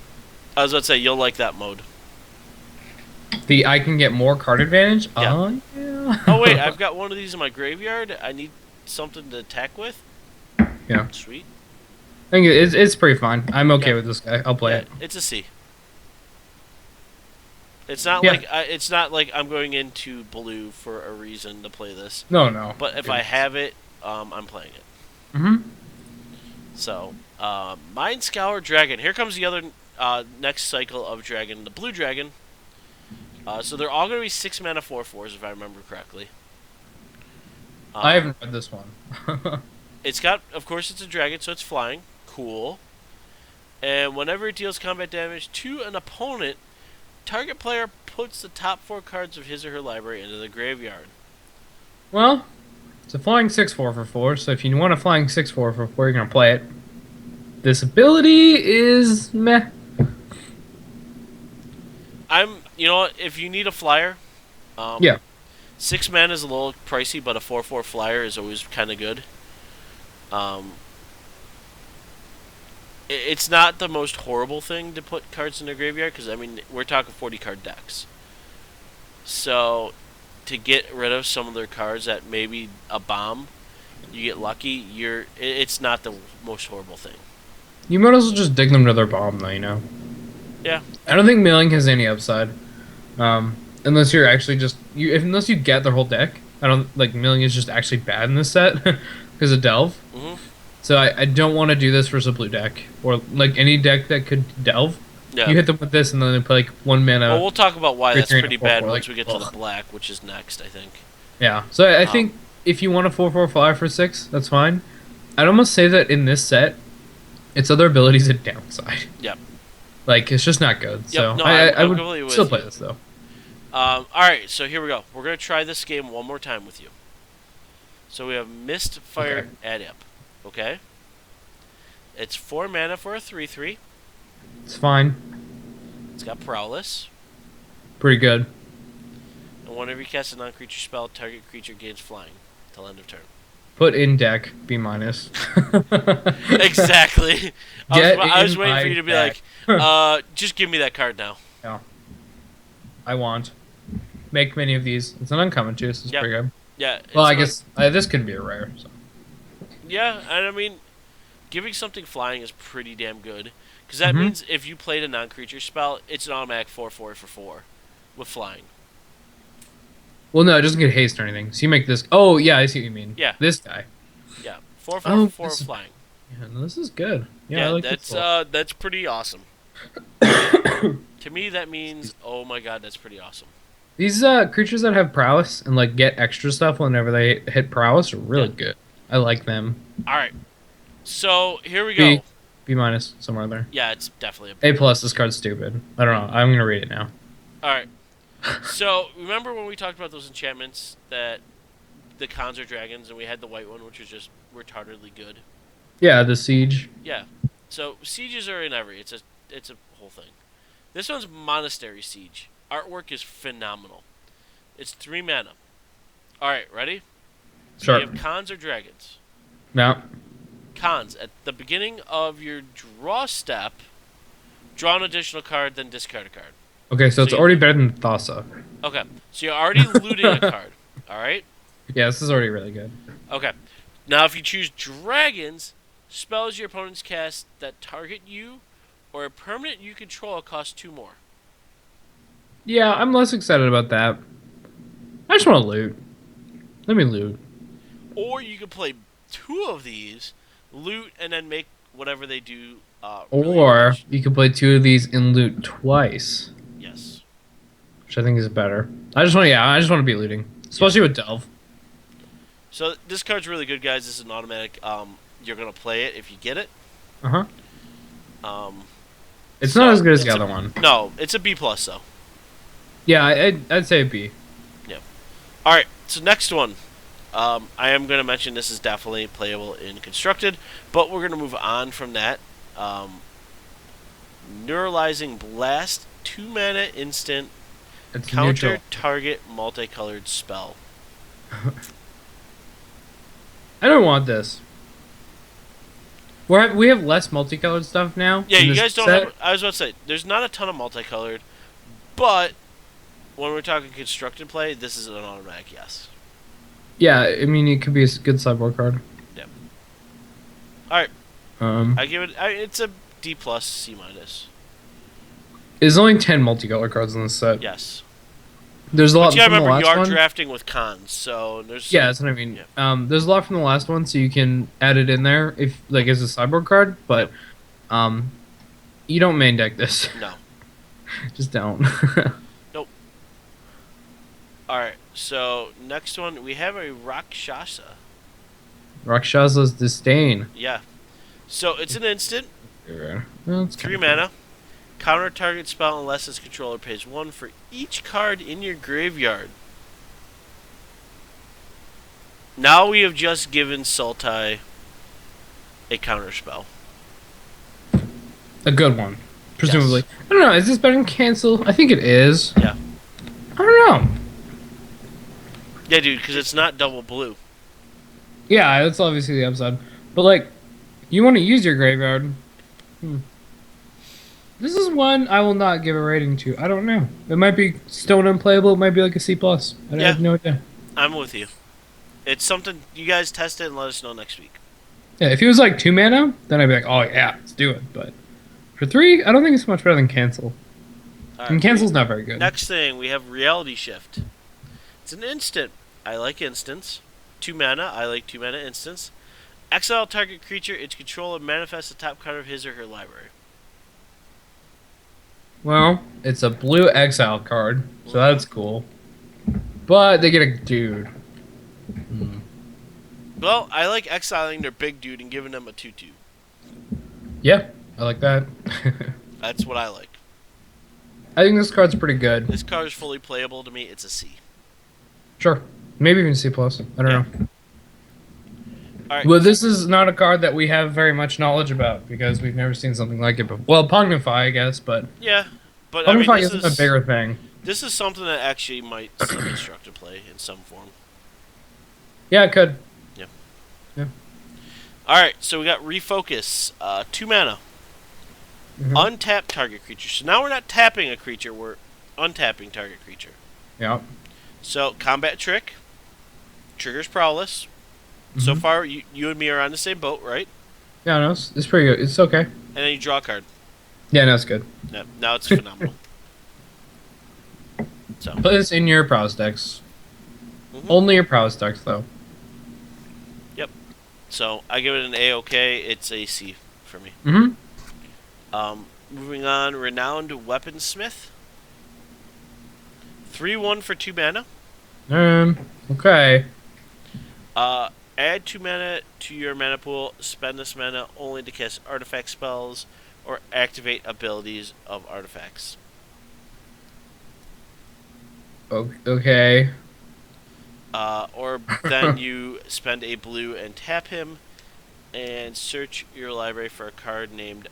I was about to say you'll like that mode. The I can get more card advantage. Yeah. Oh yeah. Oh wait, I've got one of these in my graveyard. I need something to attack with. Yeah. Sweet. I think it's pretty fun. I'm okay Yeah. with this guy. I'll play Yeah, it. it's a C. It's not Yeah. like it's not like I'm going into blue for a reason to play this. No, no. But if I have it, I'm playing it. Mm-hmm. So, Mind Scour Dragon. Here comes the other next cycle of dragon, the blue dragon. So they're all going to be 6 mana 4/4s if I remember correctly. I haven't read this one. It's got, of course, it's a dragon, so it's flying. Cool. And whenever it deals combat damage to an opponent, target player puts the top 4 cards of his or her library into the graveyard. Well, it's a flying 6/4 for 4. So if you want a flying 6/4 for 4, you're gonna play it. This ability is meh. You know what, if you need a flyer, Yeah. 6 mana is a little pricey, but a 4/4 flyer is always kind of good. It's not the most horrible thing to put cards in the graveyard, because, I mean, we're talking 40 card decks. So, to get rid of some of their cards that maybe a bomb, you get lucky, it's not the most horrible thing. You might as well just dig them to their bomb, though. You know. Yeah. I don't think milling has any upside. Unless you're actually unless you get their whole deck. I don't like milling is just actually bad in this set because of delve. Mm-hmm. So I don't want to do this versus a blue deck or like any deck that could delve. Yeah. You hit them with this and then they play like 1 mana. Well, we'll talk about why that's return pretty a 4/4, bad once like, we get to the ugh. black, which is next, I think. Yeah. So I think if you want a 4/4 flyer for 6, that's fine. I'd almost say that in this set, its other abilities a downside. Yep. Like it's just not good. So No, I I'm would completely with still you. play this though. Alright, so here we go. We're going to try this game one more time with you. So we have Mistfire Adept. Okay? It's 4 mana for a 3/3. It's fine. It's got Prowess. Pretty good. And whenever you cast a non-creature spell, target creature gains flying till end of turn. Put in deck B minus. Exactly. I was waiting for you to be deck. like, just give me that card now. Yeah. I want. Make many of these. It's an uncommon too, so it's Yep. pretty good. Yeah. Well, I like- guess this could be a rare. So. Yeah, and I mean, giving something flying is pretty damn good. Because that Mhm. means if you played a non-creature spell, it's an automatic 4/4 for 4 with flying. Well, no, it doesn't get haste or anything. So you make this. Oh, yeah, I see what you mean. Yeah. This guy. Yeah, 4/4 Oh, for 4 with this is- flying. Yeah, no, this is good. Yeah, Yeah, I like this. that's pretty awesome. To me, that means, oh my god, that's pretty awesome. These creatures that have prowess and like get extra stuff whenever they hit prowess are really Yeah. good. I like them. All right, so here we go. B minus somewhere there. Yeah, it's definitely a A plus. This card's stupid. I don't know. I'm gonna read it now. All right. So remember when we talked about those enchantments that the cons are dragons, and we had the white one, which was just retardedly good. Yeah, the siege. Yeah. So sieges are in every. It's a whole thing. This one's Monastery Siege. Artwork is phenomenal. It's 3 mana. All right, ready? So Sure. you have cons or dragons. No. Cons. At the beginning of your draw step, draw an additional card, then discard a card. Okay, so it's So you- already better than Thassa. Okay. So you're already looting a card. All right. Yeah, this is already really good. Okay. Now, if you choose dragons, spells your opponents cast that target you or a permanent you control cost 2 more. Yeah, I'm less excited about that. I just want to loot. Let me loot. Or you could play 2 of these, loot, and then make whatever they do. Really Or large. you could play 2 of these and loot twice, Yes. which I think is better. I just want to be looting, especially with delve. So this card's really good, guys. This is an automatic. You're gonna play it if you get it. Uh huh. Um, It's not as so good as the it's a other one. no. It's a B plus though. Yeah, I'd say B. Yeah. All right. So next one. I am gonna mention this is definitely playable in constructed, but we're gonna move on from that. Um, Neuralizing Blast, 2 mana instant, It's counter neutral. target multicolored spell. I don't want this. We have less multicolored stuff now Yeah, in you this guys don't set. have. I was about to say, there's not a ton of multicolored, but when we're talking constructed play, this is an automatic yes. Yeah, I mean it could be a good sideboard card. Yeah. All right, Um, I give it. It's a D plus, C minus. there's only 10 multicolored cards in this set. Yes, There's a but lot you gotta from the remember you last are one. drafting with cons, so there's Yeah, some. that's what I mean. Yeah. There's a lot from the last one, so you can add it in there if like as a sideboard card. But Yep. um, you don't main deck this. No. Just don't. Nope. All right. So next one we have a Rakshasa. Rakshasa's Disdain. Yeah. So it's an instant, Well, it's 3 mana. Counter target spell unless its controller pays 1 for each card in your graveyard. Now we have just given Sultai a counter spell. a good one, presumably. Yes. I don't know. Is this better than cancel? I think it is. Yeah. I don't know. Yeah, dude, because it's not double blue. Yeah, that's obviously the upside. But like, you want to use your graveyard. This is one I will not give a rating to. I don't know. It might be stone unplayable. It might be like a C plus. I Yeah. have no idea. I'm with you. It's something you guys test it and let us know next week. Yeah, if it was like 2 mana, then I'd be like, oh yeah, let's do it. But for 3, I don't think it's much better than cancel. All And right. cancel's not very good. Next thing we have Reality Shift. It's an instant. I like instants. 2 mana. I like 2 mana instants. Exile target creature. Its controller manifests the top card of his or her library. Well, it's a blue exile card, so that's cool. But they get a dude. Well, I like exiling their big dude and giving them a 2/2. Yeah, I like that. That's what I like. I think this card's pretty good. This card is fully playable to me. It's a C. Sure. Maybe even C plus. I don't know. All right. Well, this is not a card that we have very much knowledge about because we've never seen something like it before. Well, Pugnify, I guess, but Yeah, but I mean, Pugnify this isn't a bigger thing. This is something that actually might see constructed play in some form. Yeah, it could. Yeah. Yeah. All right, so we got Refocus, 2 mana, Mhm. untap target creature. So now we're not tapping a creature; we're untapping target creature. Yeah. So combat trick, triggers prowess. So Mhm. far, you and me are on the same boat, right? Yeah, no, it's pretty good. It's okay. And then you draw a card. Yeah, no, it's good. No, now it's phenomenal. So Put this in your prowess decks. Mhm. Only your prowess decks, though. So I give it an A-OK. It's a C for me. Mm-hmm. Moving on, Renowned Weaponsmith. 3/1 for 2 mana. Okay. Add 2 mana to your mana pool. Spend this mana only to cast artifact spells or activate abilities of artifacts. Okay. Or then you spend a blue and tap him and search your library for a card named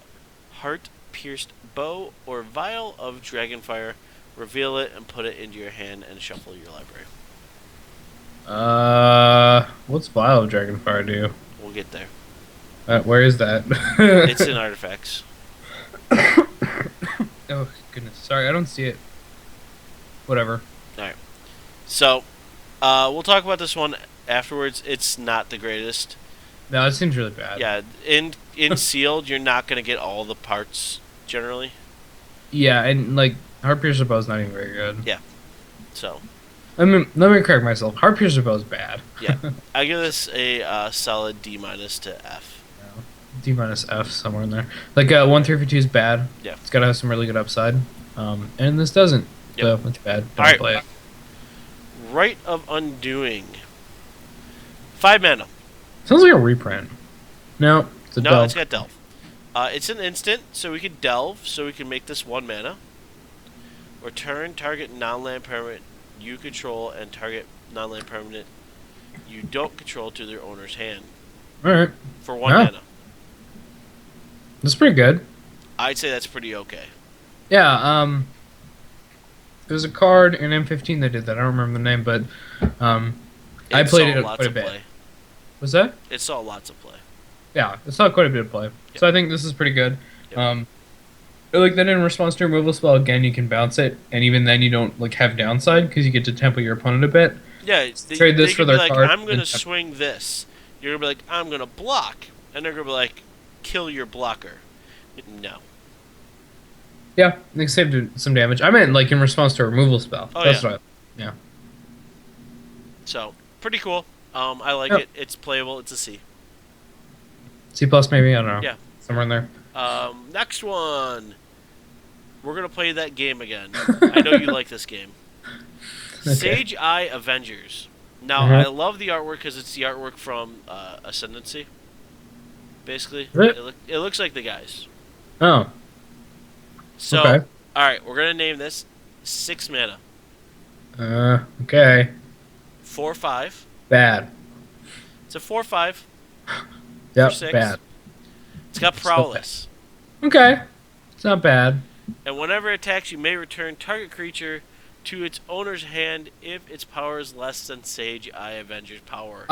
Heart Pierced Bow or Vial of Dragonfire. Reveal it and put it into your hand and shuffle your library. What's Vial of Dragonfire do? We'll get there. Where is that? It's in artifacts. Oh goodness, sorry, I don't see it. Whatever. Alright. So, we'll talk about this one afterwards. It's not the greatest. No, it seems really bad. Yeah, in sealed, you're not going to get all the parts, generally. Yeah, and like Heart Piercer Bow's not even very good. Yeah. So, I mean, let me correct myself. Heart Piercer Bow's bad. yeah. I give this a solid D- to F. D minus F somewhere in there. Like 1 3 for 2 is bad. Yeah. It's gotta have some really good upside. And this doesn't. Yep. So it's bad. Don't Alright. play it. Rite of Undoing. 5 mana. Sounds like a reprint. No, it's a No, it's delve. got delve. It's an instant, so we can delve, so we can make this 1 mana. Return target non-land permanent you control and target non-land permanent you don't control to their owner's hand All right. for 1 Yeah, mana. that's pretty good. I'd say that's pretty okay. Yeah. There's a card in M15 that did that. I don't remember the name, but I It played saw it lots quite a of bit. play. Was that? It saw lots of play. Yeah, it's not quite a bit of play. Yep. So I think this is pretty good. Yep. Like then in response to a removal spell, again you can bounce it, and even then you don't like have downside because you get to tempo your opponent a bit. Yeah, Trade this they for could be their like, card. I'm going to and- swing this. You're going to be like, I'm going to block. And they're going to be like, kill your blocker. No. Yeah, they saved some damage. I meant like in response to a removal spell. Oh, That's yeah. right. Yeah. So, pretty cool. I like Yep. it. It's playable. It's a C. C plus maybe. I don't know. Yeah. Somewhere in there. Next one. We're going to play that game again. I know you like this game. Okay. Sage Eye Avengers. Now, Mhm. I love the artwork because it's the artwork from Ascendancy. Basically, Is it? it looks like the guys. Oh. So, Okay. all right, we're gonna name this 6 mana, Okay. 4/5. Bad. It's a 4/5. Yep. 6. Bad. It's got Still bad. prowess, Okay. It's not bad. and whenever it attacks, you may return target creature to its owner's hand if its power is less than Sage Eye Avenger's power.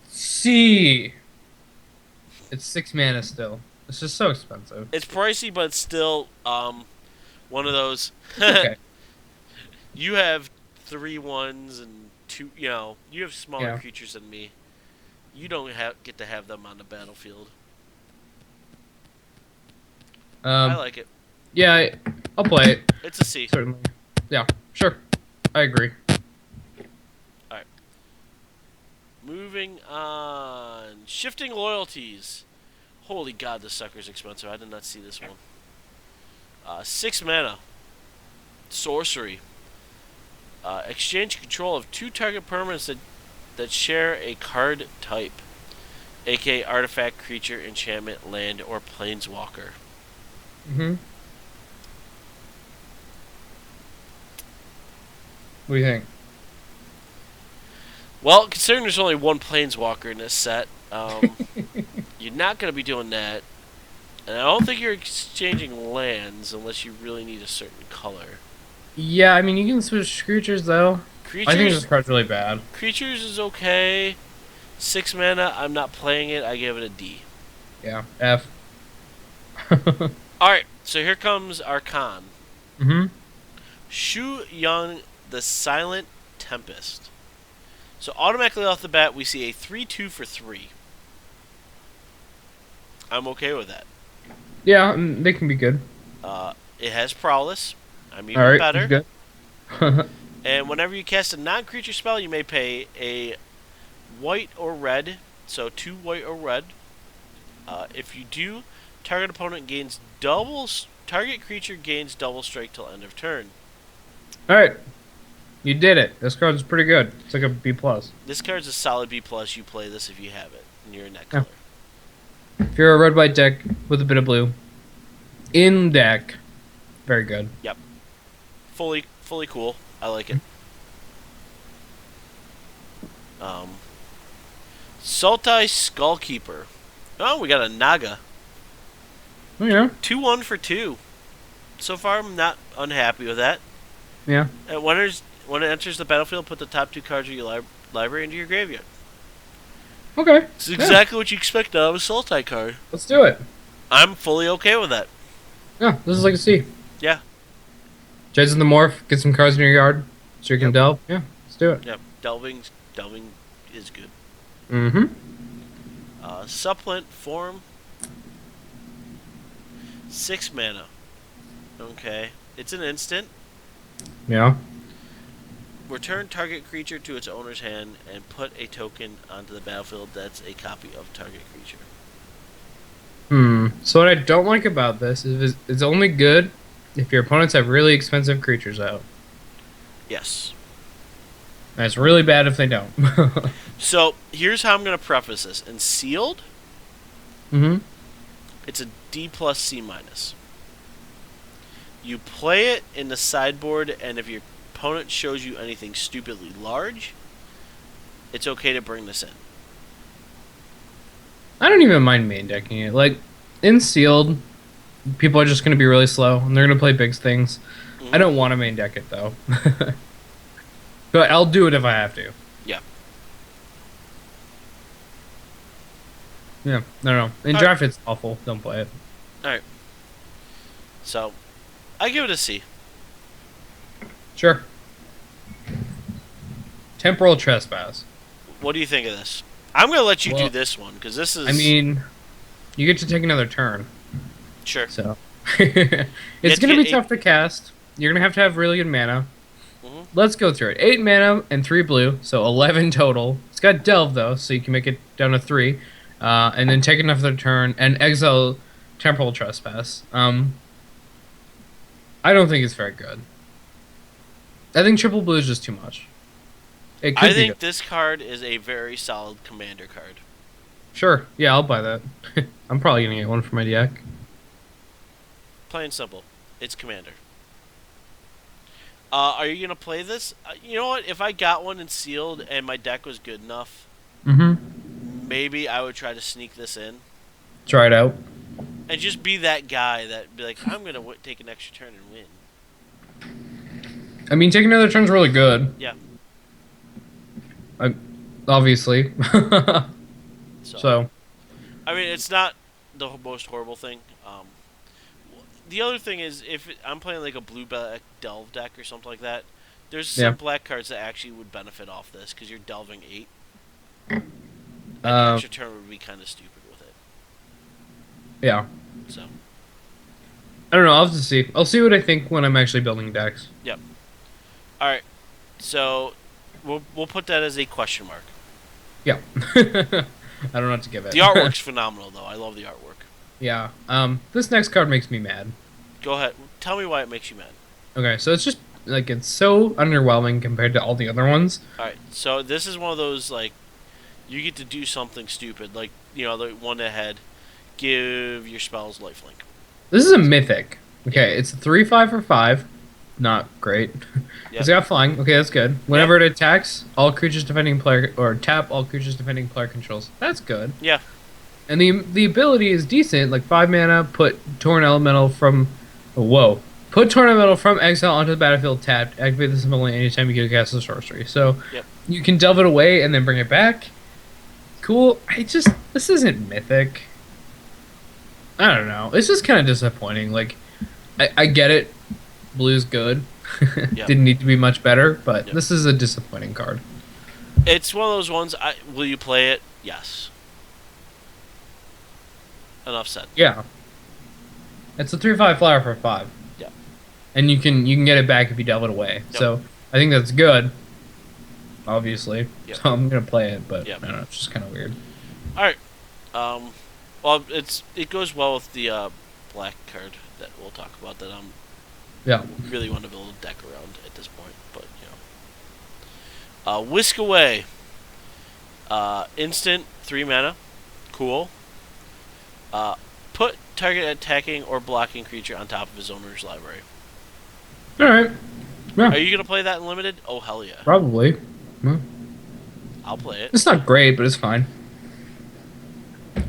C. It's 6 mana still. It's just so expensive. It's pricey, but it's still one of those. Okay. You have 3 ones and 2. You know, you have smaller Yeah. creatures than me. You don't get to have them on the battlefield. I like it. Yeah, I'll play it. It's a C. Certainly. Yeah, sure. I agree. Moving on. Shifting loyalties. Holy God, this sucker's expensive. I did not see this one. 6 mana. Sorcery. Exchange control of 2 target permanents that share a card type, aka artifact, creature, enchantment, land, or planeswalker. Mm-hmm. What do you think? Well, considering there's only one planeswalker in this set, you're not going to be doing that. And I don't think you're exchanging lands unless you really need a certain color. Yeah, I mean, you can switch creatures, though. I think Creatures, this card's really bad. creatures is okay. 6 mana, I'm not playing it. I give it a D. Yeah, F. Alright, so here comes our con. Mm-hmm. Shu Young, the Silent Tempest. So automatically off the bat, we see a 3/2 for 3. I'm okay with that. Yeah, they can be good. It has prowess. I'm even Alright, better. good. And whenever you cast a non-creature spell, you may pay a white or red. So 2 white or red. If you do, target opponent gains target creature gains double strike till end of turn. Alright. You did it. This card's pretty good. It's like a B+. This card's a solid B+. You play this if you have it, and you're in that Yeah. color. If you're a red-white deck with a bit of blue, in deck, very good. Yep. Fully cool. I like it. Sultai Skullkeeper. Oh, we got a Naga. Oh, yeah. 2/1 for 2. So far, I'm not unhappy with that. Yeah. When it enters the battlefield, put the top 2 cards of your library into your graveyard. Okay. It's exactly what you expect out of a Sultai card. Let's do it. I'm fully okay with that. Yeah, this is like a C. Yeah. Jeds in the morph, get some cards in your yard so you can delve. Yeah, let's do it. Yep. Delving is good. Mm-hmm. Supplant form. 6 mana. Okay. It's an instant. Yeah. Return target creature to its owner's hand and put a token onto the battlefield that's a copy of target creature. So what I don't like about this is it's only good if your opponents have really expensive creatures out. Yes. And it's really bad if they don't. So here's how I'm gonna preface this. In sealed, hmm it's a D plus C minus. You play it in the sideboard, and if your opponent shows you anything stupidly large, it's okay to bring this in. I don't even mind main decking it. Like in sealed, people are just going to be really slow and they're going to play big things. I Mm-hmm. don't want to main deck it though, but I'll do it if I have to. Yeah. Yeah, I don't know. In All right. draft, it's awful. Don't play it. All right. So I give it a C. Sure. Temporal trespass. What do you think of this? I'm gonna let you do Well, this one because this is. I mean, you get to take another turn, sure. so You it's have to gonna be get tough to cast. You're gonna have really good mana. Mhm. Let's go through it. 8 mana and 3 blue, so 11 total. It's got Delve, though, so you can make it down to 3. And then take another turn and exile Temporal Trespass. I don't think it's very good. I think triple blue is just too much. It could I be think good. this card is a very solid commander card. Sure, yeah, I'll buy that. I'm probably gonna get one for my deck. Plain and simple. It's commander. Are you gonna play this? You know what? If I got one and sealed and my deck was good enough, Mm-hmm. maybe I would try to sneak this in Try it out. and just be that guy that be like, I'm gonna take an extra turn and win. I mean, take another turn's really good. Yeah. I, obviously. So So, I mean, it's not the most horrible thing. The other thing is, if I'm playing like a blue black delve deck or something like that, there's some yeah. black cards that actually would benefit off this because you're delving 8, and an Um, extra turn would be kind of stupid with it. yeah. So, I don't know. I'll have to see. I'll see what I think when I'm actually building decks. yep. All right. So, we'll put that as a question mark. Yeah. I don't know what to give it. The artwork's phenomenal, though. I love the artwork. Yeah. This next card makes me mad. Go ahead. Tell me why it makes you mad. Okay, so it's just like it's so underwhelming compared to all the other ones. All right. So this is one of those like you get to do something stupid, like the one ahead. Give your spells lifelink. This is a mythic. Okay, it's a 3/5 for 5. Not great. Yep. It's got flying. Okay, that's good. Whenever it attacks, all creatures defending player or tap all creatures defending player controls. That's good. Yeah. And the ability is decent. Like 5 mana, put Torn Elemental from. Oh, whoa. Put Torn Elemental from exile onto the battlefield tapped. Activate this ability anytime you get cast a sorcery. So Yep. you can delve it away and then bring it back. Cool. This isn't mythic. I don't know. It's just kind of disappointing. Like, I get it. Blue's good. Yep. Didn't need to be much better, but Yep. this is a disappointing card. It's one of those ones. Will you play it? Yes. Enough said. Yeah. It's a 3/5 flyer for 5. Yeah. And you can get it back if you delve it away. Yep. So I think that's good. Obviously. Yep. So I'm gonna play it, but Yep. I don't know, it's just kinda weird. All right. Well, it goes well with the black card that we'll talk about that I'm Yeah. really want to build a deck around at this point, but Whisk Away. Instant 3 mana. Cool. Put target attacking or blocking creature on top of his owner's library. Alright. Yeah. Are you gonna play that in limited? Oh hell yeah! Probably. Well, I'll play it. it's not great, but it's fine.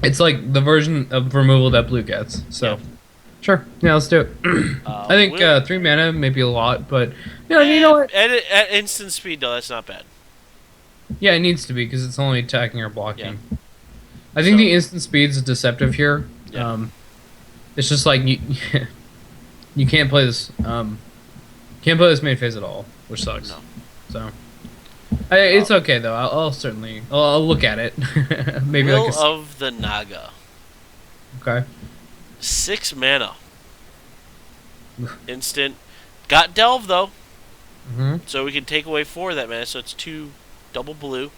It's like the version of removal that blue gets. So Yeah. sure. Yeah, let's do it. I think 3 mana may be a lot, but you know what? At instant speed though, that's not bad. Yeah, it needs to be because it's only attacking or blocking. Yeah. I think So- the instant speed's deceptive here. Yeah. It's just like you can't play this can't play this main phase at all, which sucks. No. So it's okay though. I'll certainly I'll look at it. Maybe Will like of the Naga. okay. 6 mana. Instant. Got Delve though, hmm so we can take away 4 of that mana. So it's 2 double blue.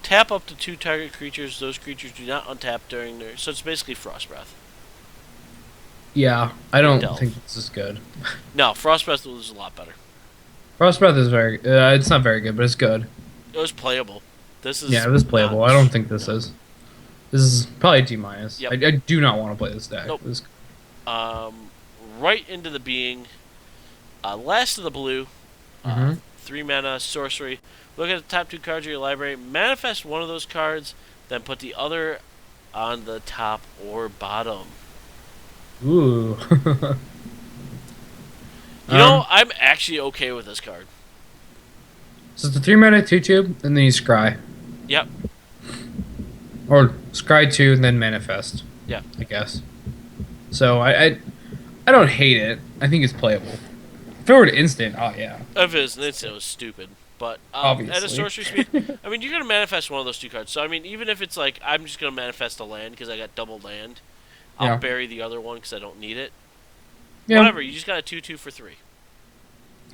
Tap up to 2 target creatures. Those creatures do not untap during their. So it's basically Frost Breath. Yeah, I don't Delve. think this is good. No, Frost Breath is a lot better. Frost Breath is very. It's not very good, but it's good. It was playable. This Yeah, is it is not. playable. I don't think this No. is. This is probably D minus. Yep. I do not want to play this deck. Nope. This, Right into the being. Last of the blue. hmm 3 mana sorcery. Look at the top 2 cards of your library. Manifest one of those cards, then put the other on the top or bottom. Ooh. You know, I'm actually okay with this card. So it's a 3 mana 2/2, and then you scry. Yep. Or scry 2 and then manifest. Yeah. I guess. So I don't hate it. I think it's playable. If it were to instant, oh yeah. If it was an instant, it was stupid. But Obviously. at a sorcery speed, I mean, you're going to manifest one of those 2 cards. So, I mean, even if it's like, I'm just going to manifest a land because I got double land, I'll Yeah. bury the other one because I don't need it. Yeah. Whatever, you just got a 2/2 for 3.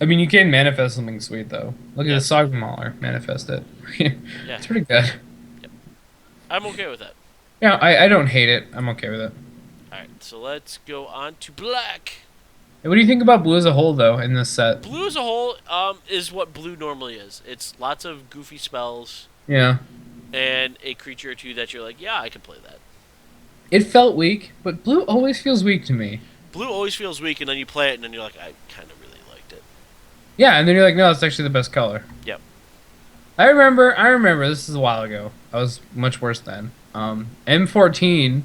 I mean, you can manifest something sweet though. Look Yeah. at the Saga Mauler. Manifest it. Yeah. It's pretty good. I'm okay with that. Yeah, I don't hate it. I'm okay with it. Alright, so let's go on to black. Hey, what do you think about blue as a whole though in this set? Blue as a whole is what blue normally is. It's lots of goofy spells Yeah. and a creature or two that you're like, yeah, I can play that. It felt weak, but blue always feels weak to me. Blue always feels weak, and then you play it, and then you're like, I kind of really liked it. Yeah, and then you're like, no, it's actually the best color. Yep. I remember, this is a while ago. I was much worse then. M14,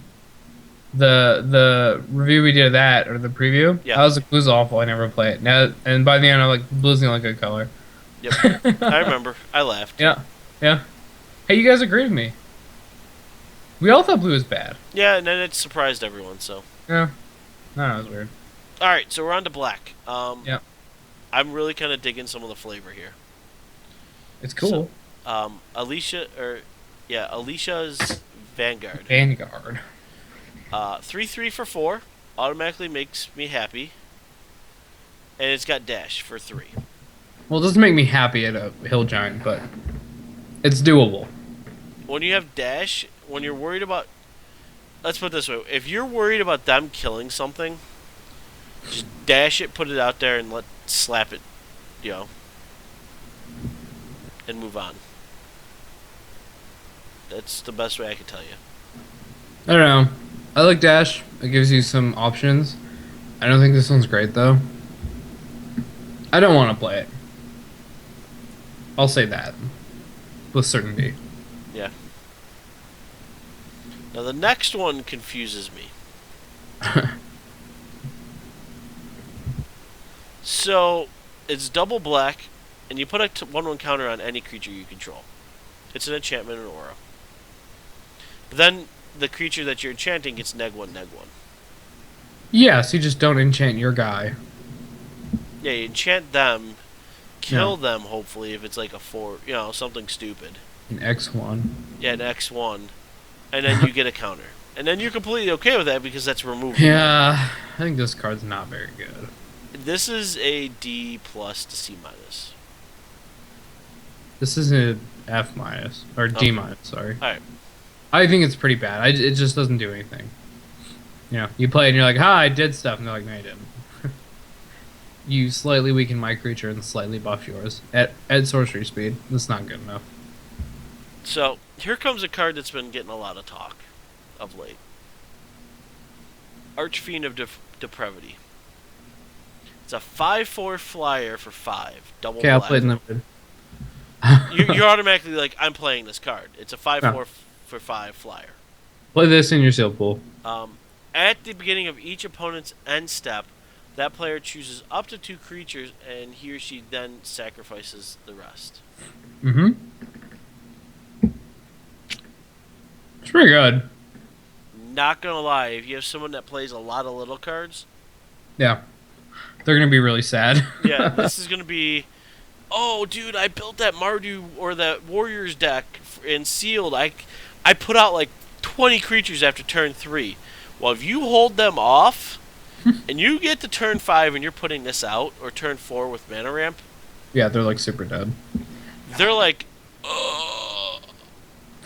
the review we did of that, or the preview, Yeah. I was like, blue's awful, I never play it. Now, and by the end, I'm like, blue's the only good color. Yep. I remember. I laughed. Yeah, yeah. Hey, you guys agreed with me. We all thought blue was bad. Yeah, and then it surprised everyone, so. Yeah. No, it was weird. Alright, so we're on to black. Yeah. I'm really kind of digging some of the flavor here. It's cool. Alicia's Vanguard. Vanguard. 3/3 for 4. Automatically makes me happy. And it's got dash for 3. Well, it doesn't make me happy at a hill giant, but it's doable. When you have dash, when you're worried about... Let's put it this way. If you're worried about them killing something, just dash it, put it out there, and slap it, and move on. That's the best way I can tell you. I don't know. I like dash. It gives you some options. I don't think this one's great though. I don't want to play it. I'll say that with certainty. Yeah. Now the next one confuses me. So, it's double black, and you put a 1/1 counter on any creature you control. It's an enchantment and aura. But then the creature that you're enchanting gets -1/-1. Yeah, so you just don't enchant your guy. Yeah, you enchant them, kill them, hopefully, if it's like a 4, something stupid. An X1. Yeah, an X1. And then you get a counter. And then you're completely okay with that because that's removed. Yeah, I think this card's not very good. This is a D plus to C minus. This is an F minus or D minus. Sorry. All right. I think it's pretty bad. It just doesn't do anything. You play it and you're like, I did stuff, and they're like, no, you didn't. You slightly weaken my creature and slightly buff yours at sorcery speed. That's not good enough. So here comes a card that's been getting a lot of talk of late. Archfiend of Depravity. It's a 5/4 flyer for 5. Double Okay, I'll black. play it in the You're automatically like, I'm playing this card. It's a 5/4 for 5 flyer. Play this in your seal pool. At the beginning of each opponent's end step, that player chooses up to 2 creatures, and he or she then sacrifices the rest. Mm-hmm. It's pretty good. Not gonna lie, if you have someone that plays a lot of little cards, Yeah. They're gonna be really sad. yeah, this is gonna be, oh, dude, I built that Mardu or that Warriors deck in sealed. I put out like 20 creatures after turn 3. Well, if you hold them off, and you get to turn 5 and you're putting this out, or turn 4 with mana ramp, Yeah, they're like super dead. they're like, ugh.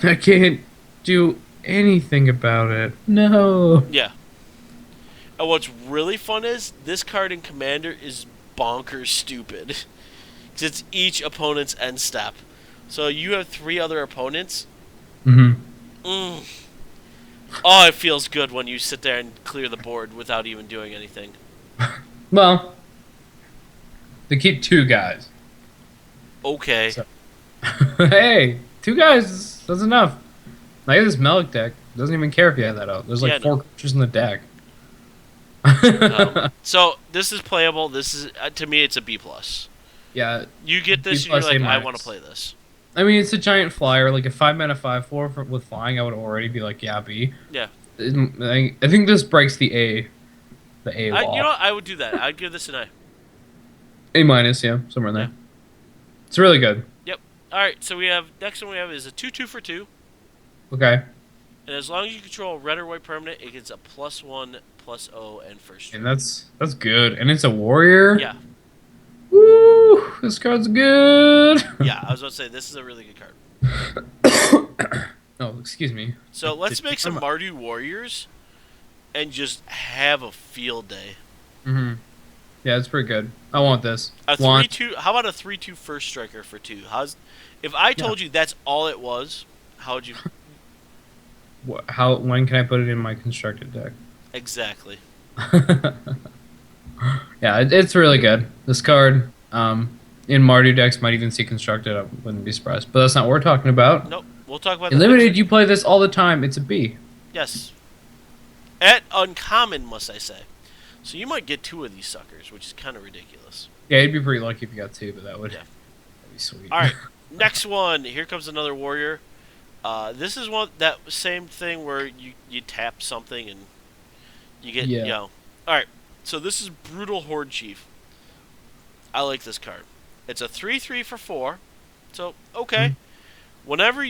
I can't do anything about it. No. Yeah. And what's really fun is, this card in Commander is bonkers stupid. It's each opponent's end step. So you have 3 other opponents. Hmm. Mm. Oh, it feels good when you sit there and clear the board without even doing anything. Well, they keep 2 guys. Okay. So hey, 2 guys, that's enough. Like this Melic deck doesn't even care if you have that out. There's like Yeah, no. 4 creatures in the deck. So this is playable. This is to me, it's a B plus. Yeah, You get B this and you're plus A like, I want to minus. play this. I mean, it's a giant flyer. Like a 5 mana 5/4 with flying, I would already be like, yeah, B. Yeah. I think this breaks the A You know wall. what? I would do that. I'd give this an A. A minus, yeah, somewhere in Yeah. there. It's really good. Yep. All right. So we have next one. We have is a 2/2 for 2, Okay, and as long as you control a red or white permanent, it gets a +1/+0 and first and strike. that's good. And it's a warrior. Yeah. Woo! This card's good. Yeah. I was about to say this is a really good card. Oh, excuse me. So let's make some Mm-hmm. Mardu Warriors and just have a field day. Yeah, it's pretty good. I want this. A Want? 3/2. How about a 3/2 first striker for 2? How's if I Yeah. told you that's all it was? How would you How? When can I put it in my constructed deck? exactly? Yeah, it's really good. This card, in Mardu decks might even see constructed. I wouldn't be surprised. But that's not what we're talking about. Nope. We'll talk about In that next limited, week. you play this all the time. It's a B. Yes. At uncommon, must I say. So you might get 2 of these suckers, which is kind of ridiculous. Yeah, you'd be pretty lucky if you got 2, but that'd Yeah. be sweet. All right. Next one. Here comes another warrior. This is one that same thing where you tap something and you get Yeah. All right. So this is brutal horde chief. I like this card. It's a 3/3 for 4. So okay. Mhm. Whenever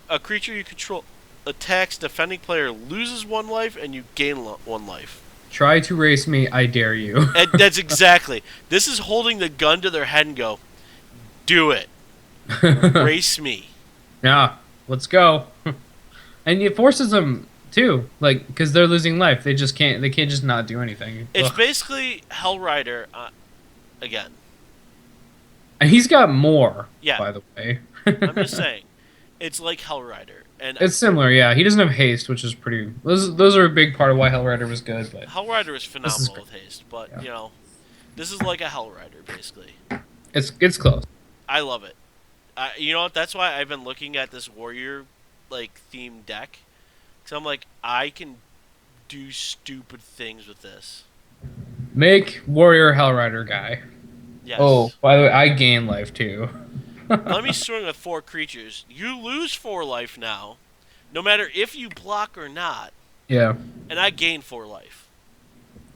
a creature you control attacks defending player loses 1 life and you gain 1 life. Try to race me, I dare you. And that's exactly. This is holding the gun to their head and go, do it. Race me. Yeah, let's go. And it forces them too, like because they're losing life. They just can't. They can't just not do anything. It's Ugh. basically Hell Rider again. And he's got more. Yeah. By the way. I'm just saying. It's like Hell Rider. And It's similar, yeah. He doesn't have haste, which is pretty. Those are a big part of why Hellrider was good, but Hell Rider is This is phenomenal great. with haste. But, Yeah. this is like a Hell Rider, basically. it's close. I love it. You know what? That's why I've been looking at this warrior theme deck. Because I'm like, I can do stupid things with this. Make warrior Hellrider guy. Yes. Oh, by the way, I gain life too. Let me swing with 4 creatures. You lose 4 life now, no matter if you block or not, Yeah, and I gain 4 life.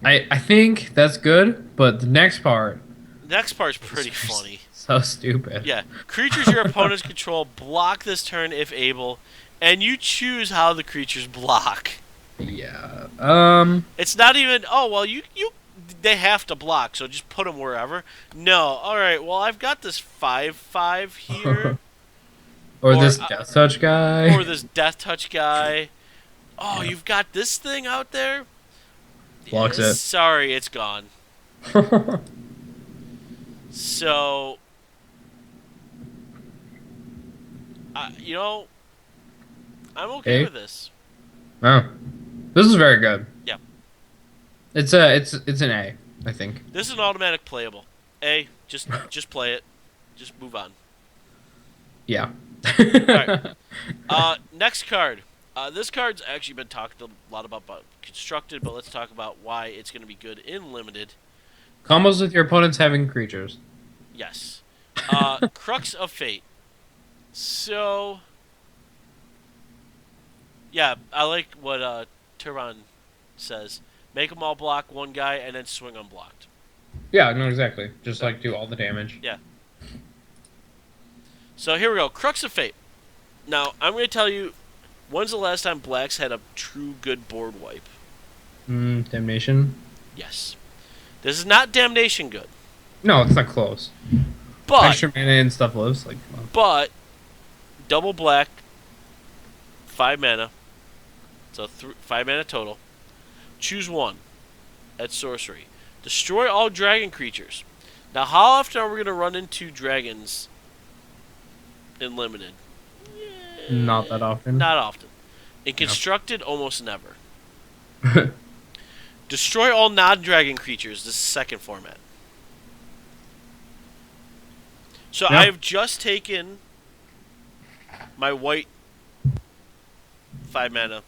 I think that's good, but the next part The next part's pretty is funny. so stupid. Yeah. Creatures your opponents control block this turn if able, and you choose how the creatures block. Yeah. It's not even, oh, well, they have to block, so just put them wherever. No. All right, well, I've got this 5/5 here, Or Or, this Death Touch guy. or this Death Touch guy. Oh, you've got this thing out there? Blocks it. Sorry, it's gone. So, I'm okay Hey. with this. Oh, this is very good. Yeah. It's an A, I think. This is an automatic playable. Just play it. Just move on. Yeah. Alright. Next card. This card's actually been talked a lot about constructed, but let's talk about why it's going to be good in limited. Combos with your opponents having creatures. Yes. Crux of Fate. So, yeah, I like what Turan says. Make them all block 1 guy and then swing unblocked. Yeah, no, exactly. Just like do all the damage. Yeah. So here we go. Crux of Fate. Now, I'm going to tell you, when's the last time Blacks had a true good board wipe? Damnation. Yes. This is not Damnation good. No, it's not close. But, Extra mana and stuff lives. Like, come on. but, double black, 5 mana. So 5 mana total. Choose 1 at sorcery. Destroy all dragon creatures. Now, how often are we going to run into dragons in limited? Not that often. Not often. In No. constructed, almost never. Destroy all non-dragon creatures. This is second format. So Yeah. I've just taken my white 5-mana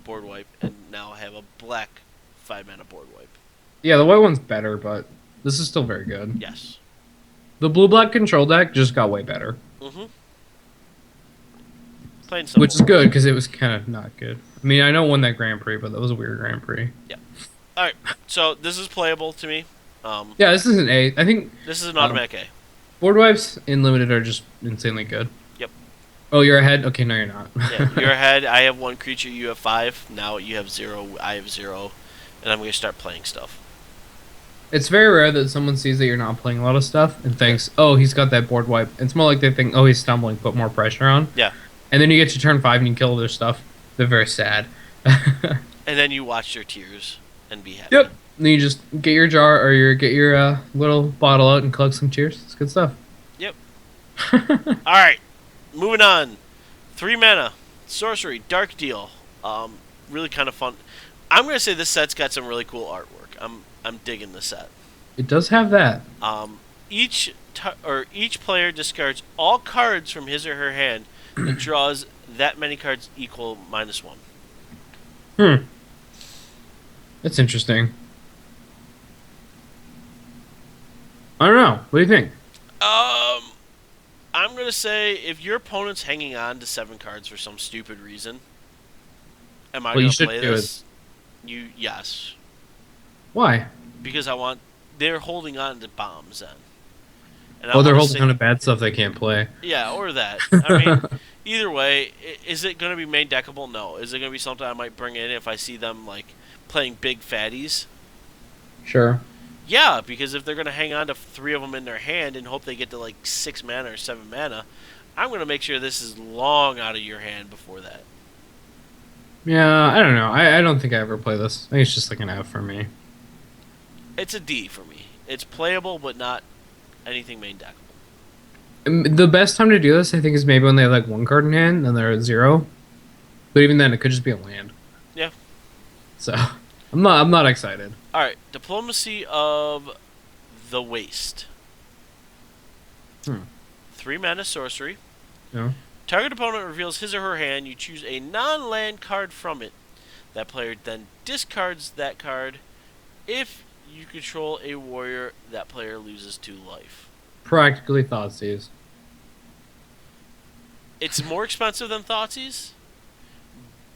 board wipe, and now I have a black 5-mana board wipe. Yeah, the white one's better, but this is still very good. Yes. The blue-black control deck just got way better, Mm-hmm. Plain simple. which is good because it was kind of not good. I mean, I know it won that Grand Prix, but that was a weird Grand Prix. All right. So this is playable to me. Yeah, this is an A. I think This is an automatic A. board wipes in limited are just insanely good. Yep. Oh, you're ahead? Okay, no, you're not. Yeah, you're ahead. I have 1 creature. You have 5. Now you have 0. I have 0. And I'm going to start playing stuff. It's very rare that someone sees that you're not playing a lot of stuff and thinks, oh, he's got that board wipe. It's more like they think, oh, he's stumbling, put more pressure on. Yeah. And then you get to turn 5 and you kill their stuff. They're very sad. And then you watch their tears and be happy. Yep. Then you just get your jar or get your little bottle out and collect some tears. It's good stuff. Yep. All right. Moving on. 3 mana. Sorcery. Dark Deal. Really kind of fun. I'm going to say this set's got some really cool artwork. I'm digging the set. It does have that. Each player discards all cards from his or her hand and draws that many cards equal -1. That's interesting. I don't know. What do you think? I'm gonna say if your opponent's hanging on to 7 cards for some stupid reason, am I What you gonna should play do this? Yes, Why? because they're holding on to bombs then. And Oh, they're holding on to bad stuff they can't play. Yeah, or that. I mean, either way, is it going to be main deckable? No. Is it going to be something I might bring in if I see them like playing big fatties? Sure. Yeah, because if they're going to hang on to 3 of them in their hand and hope they get to like 6 mana or 7 mana, I'm going to make sure this is long out of your hand before that. Yeah, I don't know. I don't think I ever play this. I think it's just like an F for me. It's a D for me. It's playable, but not anything main deckable. The best time to do this, I think, is maybe when they have like 1 card in hand and they're at 0. But even then, it could just be a land. Yeah. So I'm not excited. All right, Diplomacy of the Waste. 3 mana sorcery. No. Target opponent reveals his or her hand. You choose a non-land card from it. That player then discards that card. If you control a warrior, that player loses 2 life. Practically Thoughtseize. It's more expensive than Thoughtseize,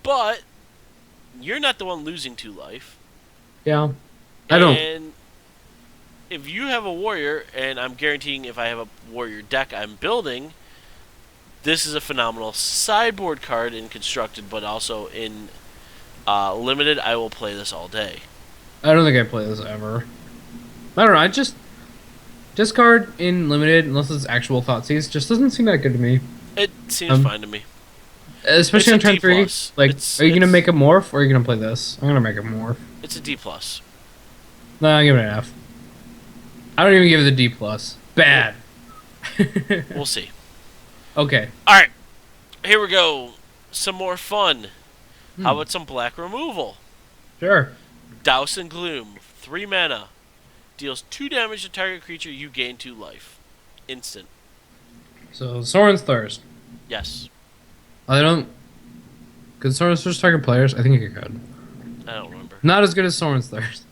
but you're not the one losing 2 life. Yeah. I don't. And if you have a warrior, and I'm guaranteeing if I have a warrior deck I'm building, this is a phenomenal sideboard card in constructed, but also in limited. I will play this all day. I don't think I play this ever. I don't know. I just discard in limited unless it's actual Thoughtseize. Just doesn't seem that good to me. It seems fine to me. Especially on It's a turn D 3. plus. Like, It's- are you gonna it's- make a morph or are you gonna play this? I'm gonna make a morph. It's a D plus. Nah, I give it an F. I don't even give it a D plus. Bad. We'll see. Okay. All right, here we go. Some more fun. How about some black removal? Sure. Douse and Gloom, 3 mana, deals 2 damage to target creature. You gain 2 life, instant. So Soren's Thirst. Yes, I don't. Could Soren's Thirst target players? I think it could. I don't remember. Not as good as Soren's Thirst.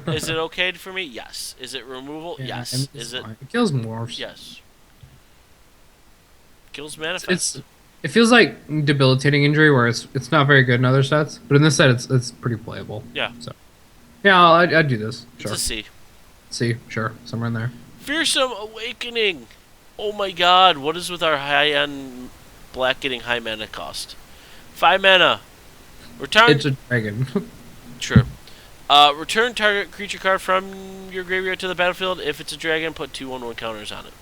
Is it okay for me? Yes. Is it removal? Yeah, Yes. I mean, Is it? fine. It kills morphs. Yes. Kills manifest. It feels like debilitating injury where it's not very good in other sets, but in this set it's pretty playable. Yeah. So yeah, I'd do this. Sure. It's a C. C. Sure. Somewhere in there. Fearsome Awakening. Oh my God! What is with our high-end black getting high mana cost? 5 mana. Return. It's a dragon. True. Return target creature card from your graveyard to the battlefield. If it's a dragon, put 2/1/1 counters on it.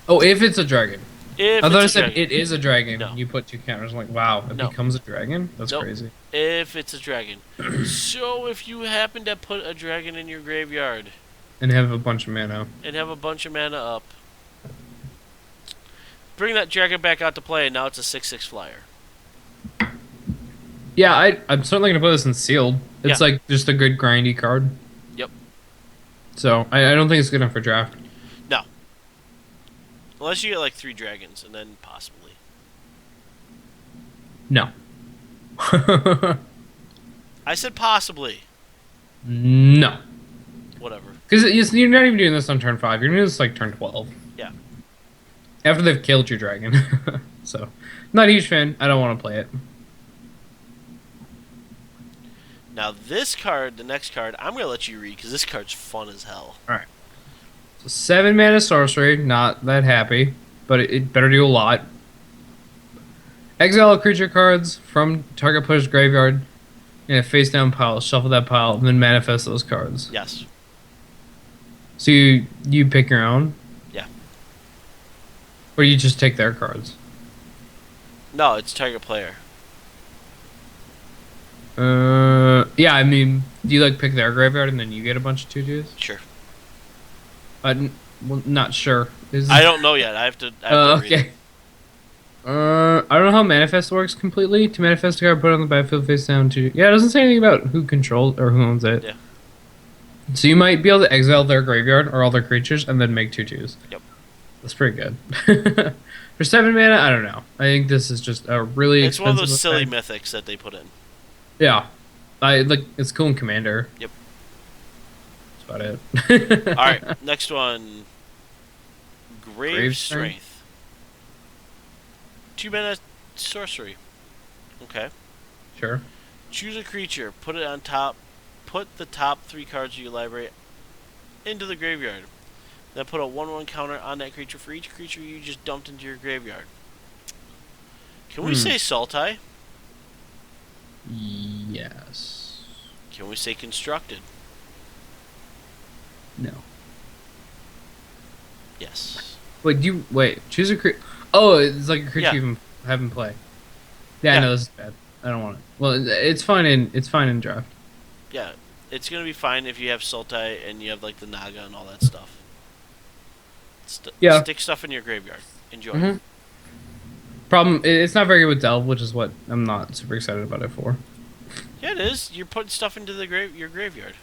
Oh, if it's a dragon. If I thought I it's a said dragon. it is a dragon. No. You put 2 counters. I'm like, wow, it No. becomes a dragon? That's Nope. crazy. If it's a dragon. So if you happen to put a dragon in your graveyard, and have a bunch of mana. and have a bunch of mana up. Bring that dragon back out to play, and now it's a 6/6 flyer. Yeah, I'm certainly gonna put this in sealed. It's Yeah. like just a good grindy card. Yep. So I don't think it's good enough for draft. No. Unless you get like 3 dragons, and then possibly. No. I said possibly. No. Whatever. Because you're not even doing this on turn 5. You're doing this like turn 12. Yeah. After they've killed your dragon. So, not a huge fan. I don't want to play it. Now this card, the next card, I'm gonna let you read because this card's fun as hell. Alright. So 7 mana sorcery. Not that happy. But it better do a lot. Exile creature cards from target player's graveyard in a face down pile. Shuffle that pile and then manifest those cards. Yes. So you pick your own? Yeah. Or you just take their cards? No, it's target player. Yeah, I mean, do you like pick their graveyard and then you get a bunch of 2/2s? Sure. Well, not sure. I don't know yet. I have to read okay. it. I don't know how manifest works completely. To manifest a card, put it on the battlefield face down to. Yeah, it doesn't say anything about who controls or who owns it. Yeah. So you might be able to exile their graveyard or all their creatures and then make 2/2s. Yep. That's pretty good. For 7 mana, I don't know. I think this is just a really It's one of expensive those silly effect. mythics that they put in. Yeah. I like it's cool in Commander. Yep. That's about it. All right, next one. Grave Strength? Strength. 2 mana sorcery. Okay. Sure. Choose a creature. Put it on top. Put the top 3 cards of your library into the graveyard. Then put a 1/1 counter on that creature for each creature you just dumped into your graveyard. Can we say Sultai? Yes. Can we say constructed? No. Yes. Wait, choose a creature. Oh, it's like a creature Yeah. you haven't play. Yeah, Yeah. no, this is bad. I don't want it. Well, it's fine in draft. Yeah. It's gonna be fine if you have Sultai and you have like the Naga and all that stuff. Yeah. Stick stuff in your graveyard. Enjoy. Mhm. Problem, it's not very good with Delve, which is what I'm not super excited about it for. Yeah, it is. You're putting stuff into your graveyard.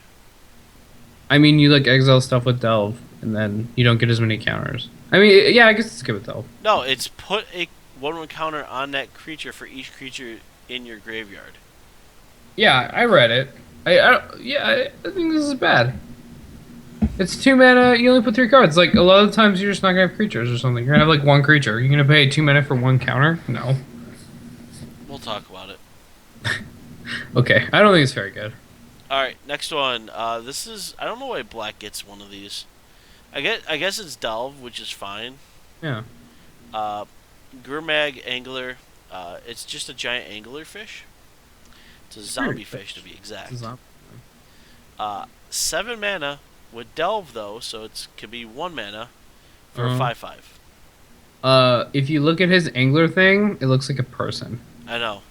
I mean, you like exile stuff with Delve, and then you don't get as many counters. I mean, yeah, I guess it's good with Delve. No, it's put a 1/1 counter on that creature for each creature in your graveyard. Yeah, I read it. I think this is bad. It's 2 mana. You only put 3 cards. Like a lot of the times, you're just not gonna have creatures or something. You're gonna have like 1 creature. You're gonna pay 2 mana for 1 counter? No. We'll talk about it. Okay, I don't think it's very good. All right, next one. This is I don't know why black gets one of these. I guess it's Delve, which is fine. Yeah. Gurmag Angler. It's just a giant angler fish. It's a zombie fish to be exact. It's not- 7 mana with Delve though, so it could be 1 mana for a Uh-huh. 5/5. If you look at his angler thing, it looks like a person. I know.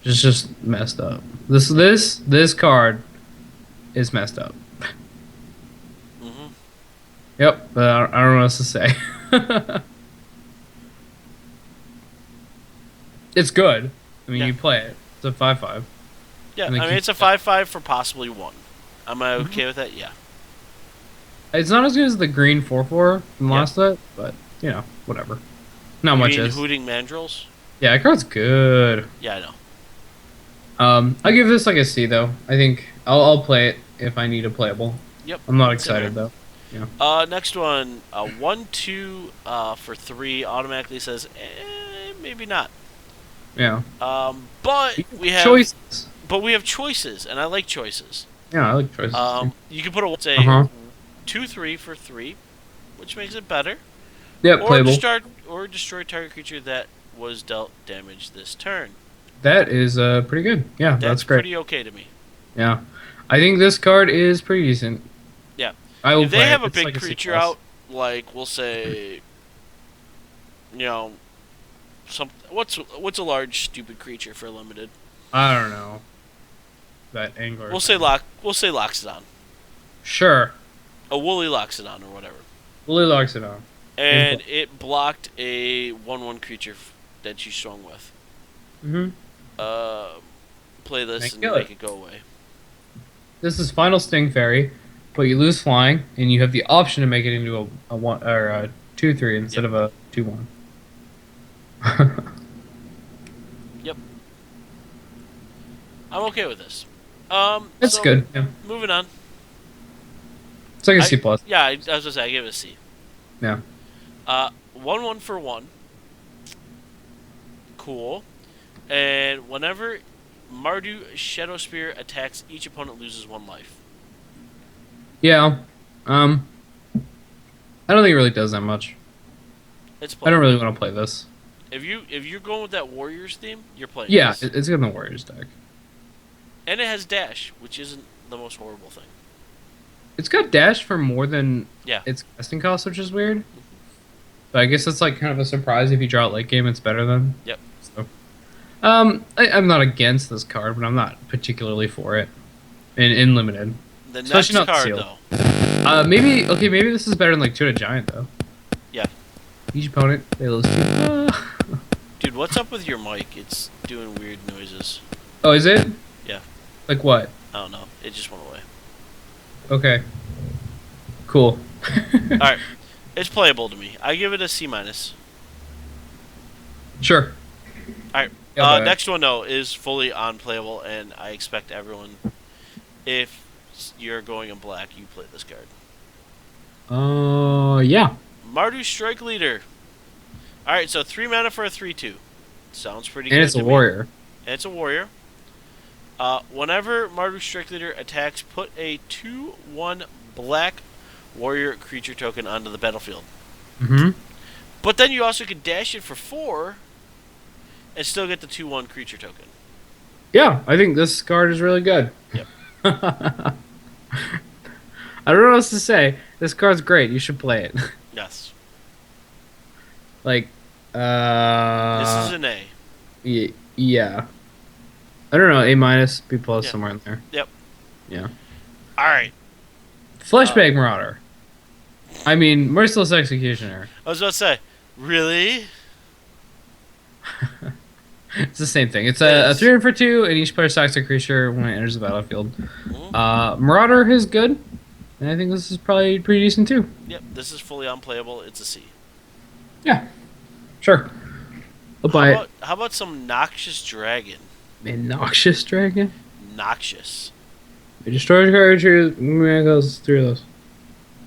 It's just messed up. This card is messed up. Mm-hmm. Yep, but I don't know what else to say. It's good. I mean, Yeah. you play it. It's a 5/5. Yeah, I And they mean keep- it's a 5/5 for possibly 1. Am I okay with that? Yeah. It's not as good as the green 4/4 from Yeah. last set, but you know, whatever. Not You much mean is. Hooting Mandrills? Yeah, that card's good. Yeah, I know. I'll give this like a C though. I think I'll play it if I need a playable. Yep. I'm not it's in excited there. though. Next one, 1/2 for 3 automatically says, maybe not. Yeah. But we have choices. choices, and I like choices. Yeah, I like choices. You can put a say Uh-huh. 2/3 for 3, which makes it better. Yeah, Or playable. destroy target creature that was dealt damage this turn. That is pretty good. Yeah, that's great. pretty okay to me. Yeah, I think this card is pretty decent. Yeah. I will If they play have it. a It's big like C+. creature out, like we'll say, you know, what's a large stupid creature for limited? I don't know. That angler. We'll say thing. Loxodon. Sure. A Woolly Loxodon or whatever. Willie locks it on. And it blocked a 1/1 creature that you swung with. Mm-hmm. Uh, Play this Make and kill make it. it go away. This is Final Sting Fairy, but you lose flying, and you have the option to make it into a one or a 2/3 instead Yep. of a 2/1. Yep. I'm okay with this. It's So good. Yeah. moving on. It's like a C plus. Yeah, I was gonna say I gave it a C. Yeah. 1/1 for 1. Cool. And whenever Mardu Shadow Spear attacks, each opponent loses 1 life. Yeah. I don't think it really does that much. It's I don't playable. really want to play this. If you're going with that Warriors theme, you're playing Yeah, this. it's in the Warriors deck. And it has dash, which isn't the most horrible thing. It's got dash for more than Yeah. its casting cost, which is weird. But I guess it's like kind of a surprise if you draw it late game. It's better than. Yep. So, I'm not against this card, but I'm not particularly for it. In limited, The especially next not card, sealed. though. Maybe this is better than like Tuna Giant though. Yeah. Each opponent they lose to. Dude, what's up with your mic? It's doing weird noises. Oh, is it? Yeah. Like what? I don't know. It just went away. Okay. Cool. Alright. It's playable to me. I give it a C minus. Sure. Alright. Yeah, but- Next one, though, is fully unplayable, and I expect everyone, if you're going in black, you play this card. Yeah. Mardu Strike Leader. Alright, so 3 mana for a 3/2. Sounds pretty good. And it's a to me. warrior. And it's a warrior. Whenever Mardu Strike Leader attacks, put a 2/1 black warrior creature token onto the battlefield. Mm-hmm. But then you also can dash it for 4 and still get the 2/1 creature token. Yeah, I think this card is really good. Yep. I don't know what else to say. This card's great. You should play it. Yes. Like, This is an A. yeah. I don't know, A minus, B plus, Yeah. somewhere in there. Yep. Yeah. Alright. Fleshbag Marauder. I mean, Merciless Executioner. I was about to say, really? It's the same thing. It's Yes. a 3 for 2, and each player sacks a creature when it enters the battlefield. Mhm. Marauder is good, and I think this is probably pretty decent too. Yep, this is fully unplayable. It's a C. Yeah. Sure. I'll buy it. How about some Noxious Dragon? Noxious Dragon? Noxious. It destroys creatures, goes through those.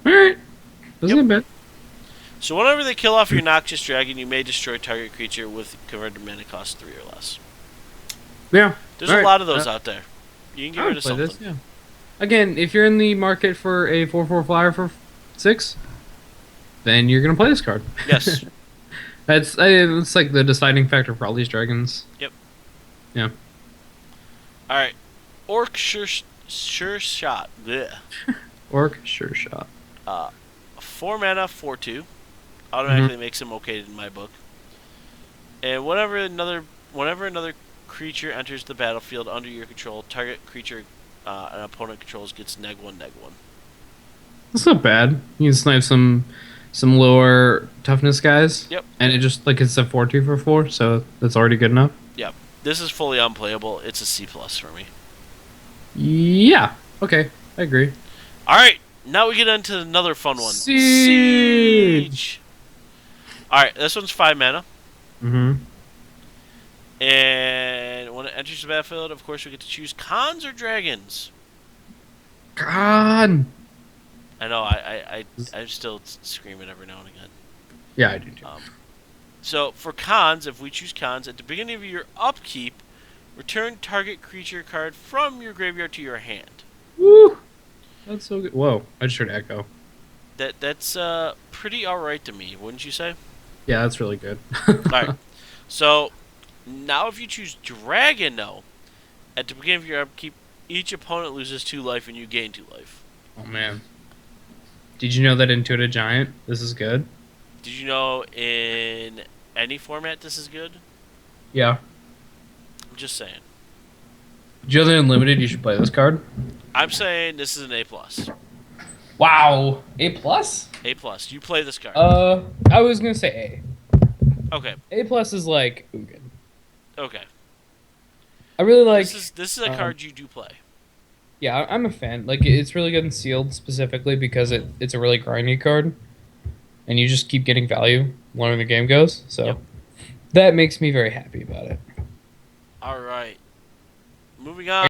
Alright. Doesn't Yep. get bad. So whenever they kill off your Noxious Dragon, you may destroy target creature with converted mana cost 3 or less. Yeah. There's Alright. a lot of those out there. You can get I rid would of play something. this, yeah. Again, if you're in the market for a 4/4 flyer for 6, then you're gonna play this card. Yes. It's like the deciding factor for all these dragons. Yep. Yeah. Alright. Orc Sure Shot. Blech. Orc, sure shot. 4 mana, 4/2. Automatically Mm-hmm. makes him okay in my book. And whenever another creature enters the battlefield under your control, target creature an opponent controls gets -1/-1. That's not bad. You can snipe some lower toughness guys. Yep. And it just like it's a 4/2 for 4, so that's already good enough. Yep. This is fully unplayable. It's a C plus for me. Yeah. Okay. I agree. Alright, now we get into another fun one. Siege. Alright, this one's 5 mana. Mm-hmm. And when it enters the battlefield, of course, we get to choose cons or dragons. God. I know, I'm still screaming every now and again. Yeah, I do too. So, for cons, if we choose cons, at the beginning of your upkeep, return target creature card from your graveyard to your hand. Woo. That's so good. Whoa! I just heard echo. That's pretty alright to me, wouldn't you say? Yeah, that's really good. Alright. So, now if you choose dragon, though, at the beginning of your upkeep, each opponent loses 2 life and you gain 2 life. Oh man. Did you know that in Tuna Giant this is good? Did you know in any format this is good? Yeah. I'm just saying. Did you know that in Limited you should play this card? I'm saying this is an A+. Wow, A plus. A plus. You play this card. I was gonna say Okay. A. A plus is like Ugin. Okay. I really This like. is this is a card you do play. Yeah, I'm a fan. Like it's really good in sealed specifically because it's a really grindy card, and you just keep getting value the longer the game goes. Yep. So that makes me very happy about it. All right. Moving on.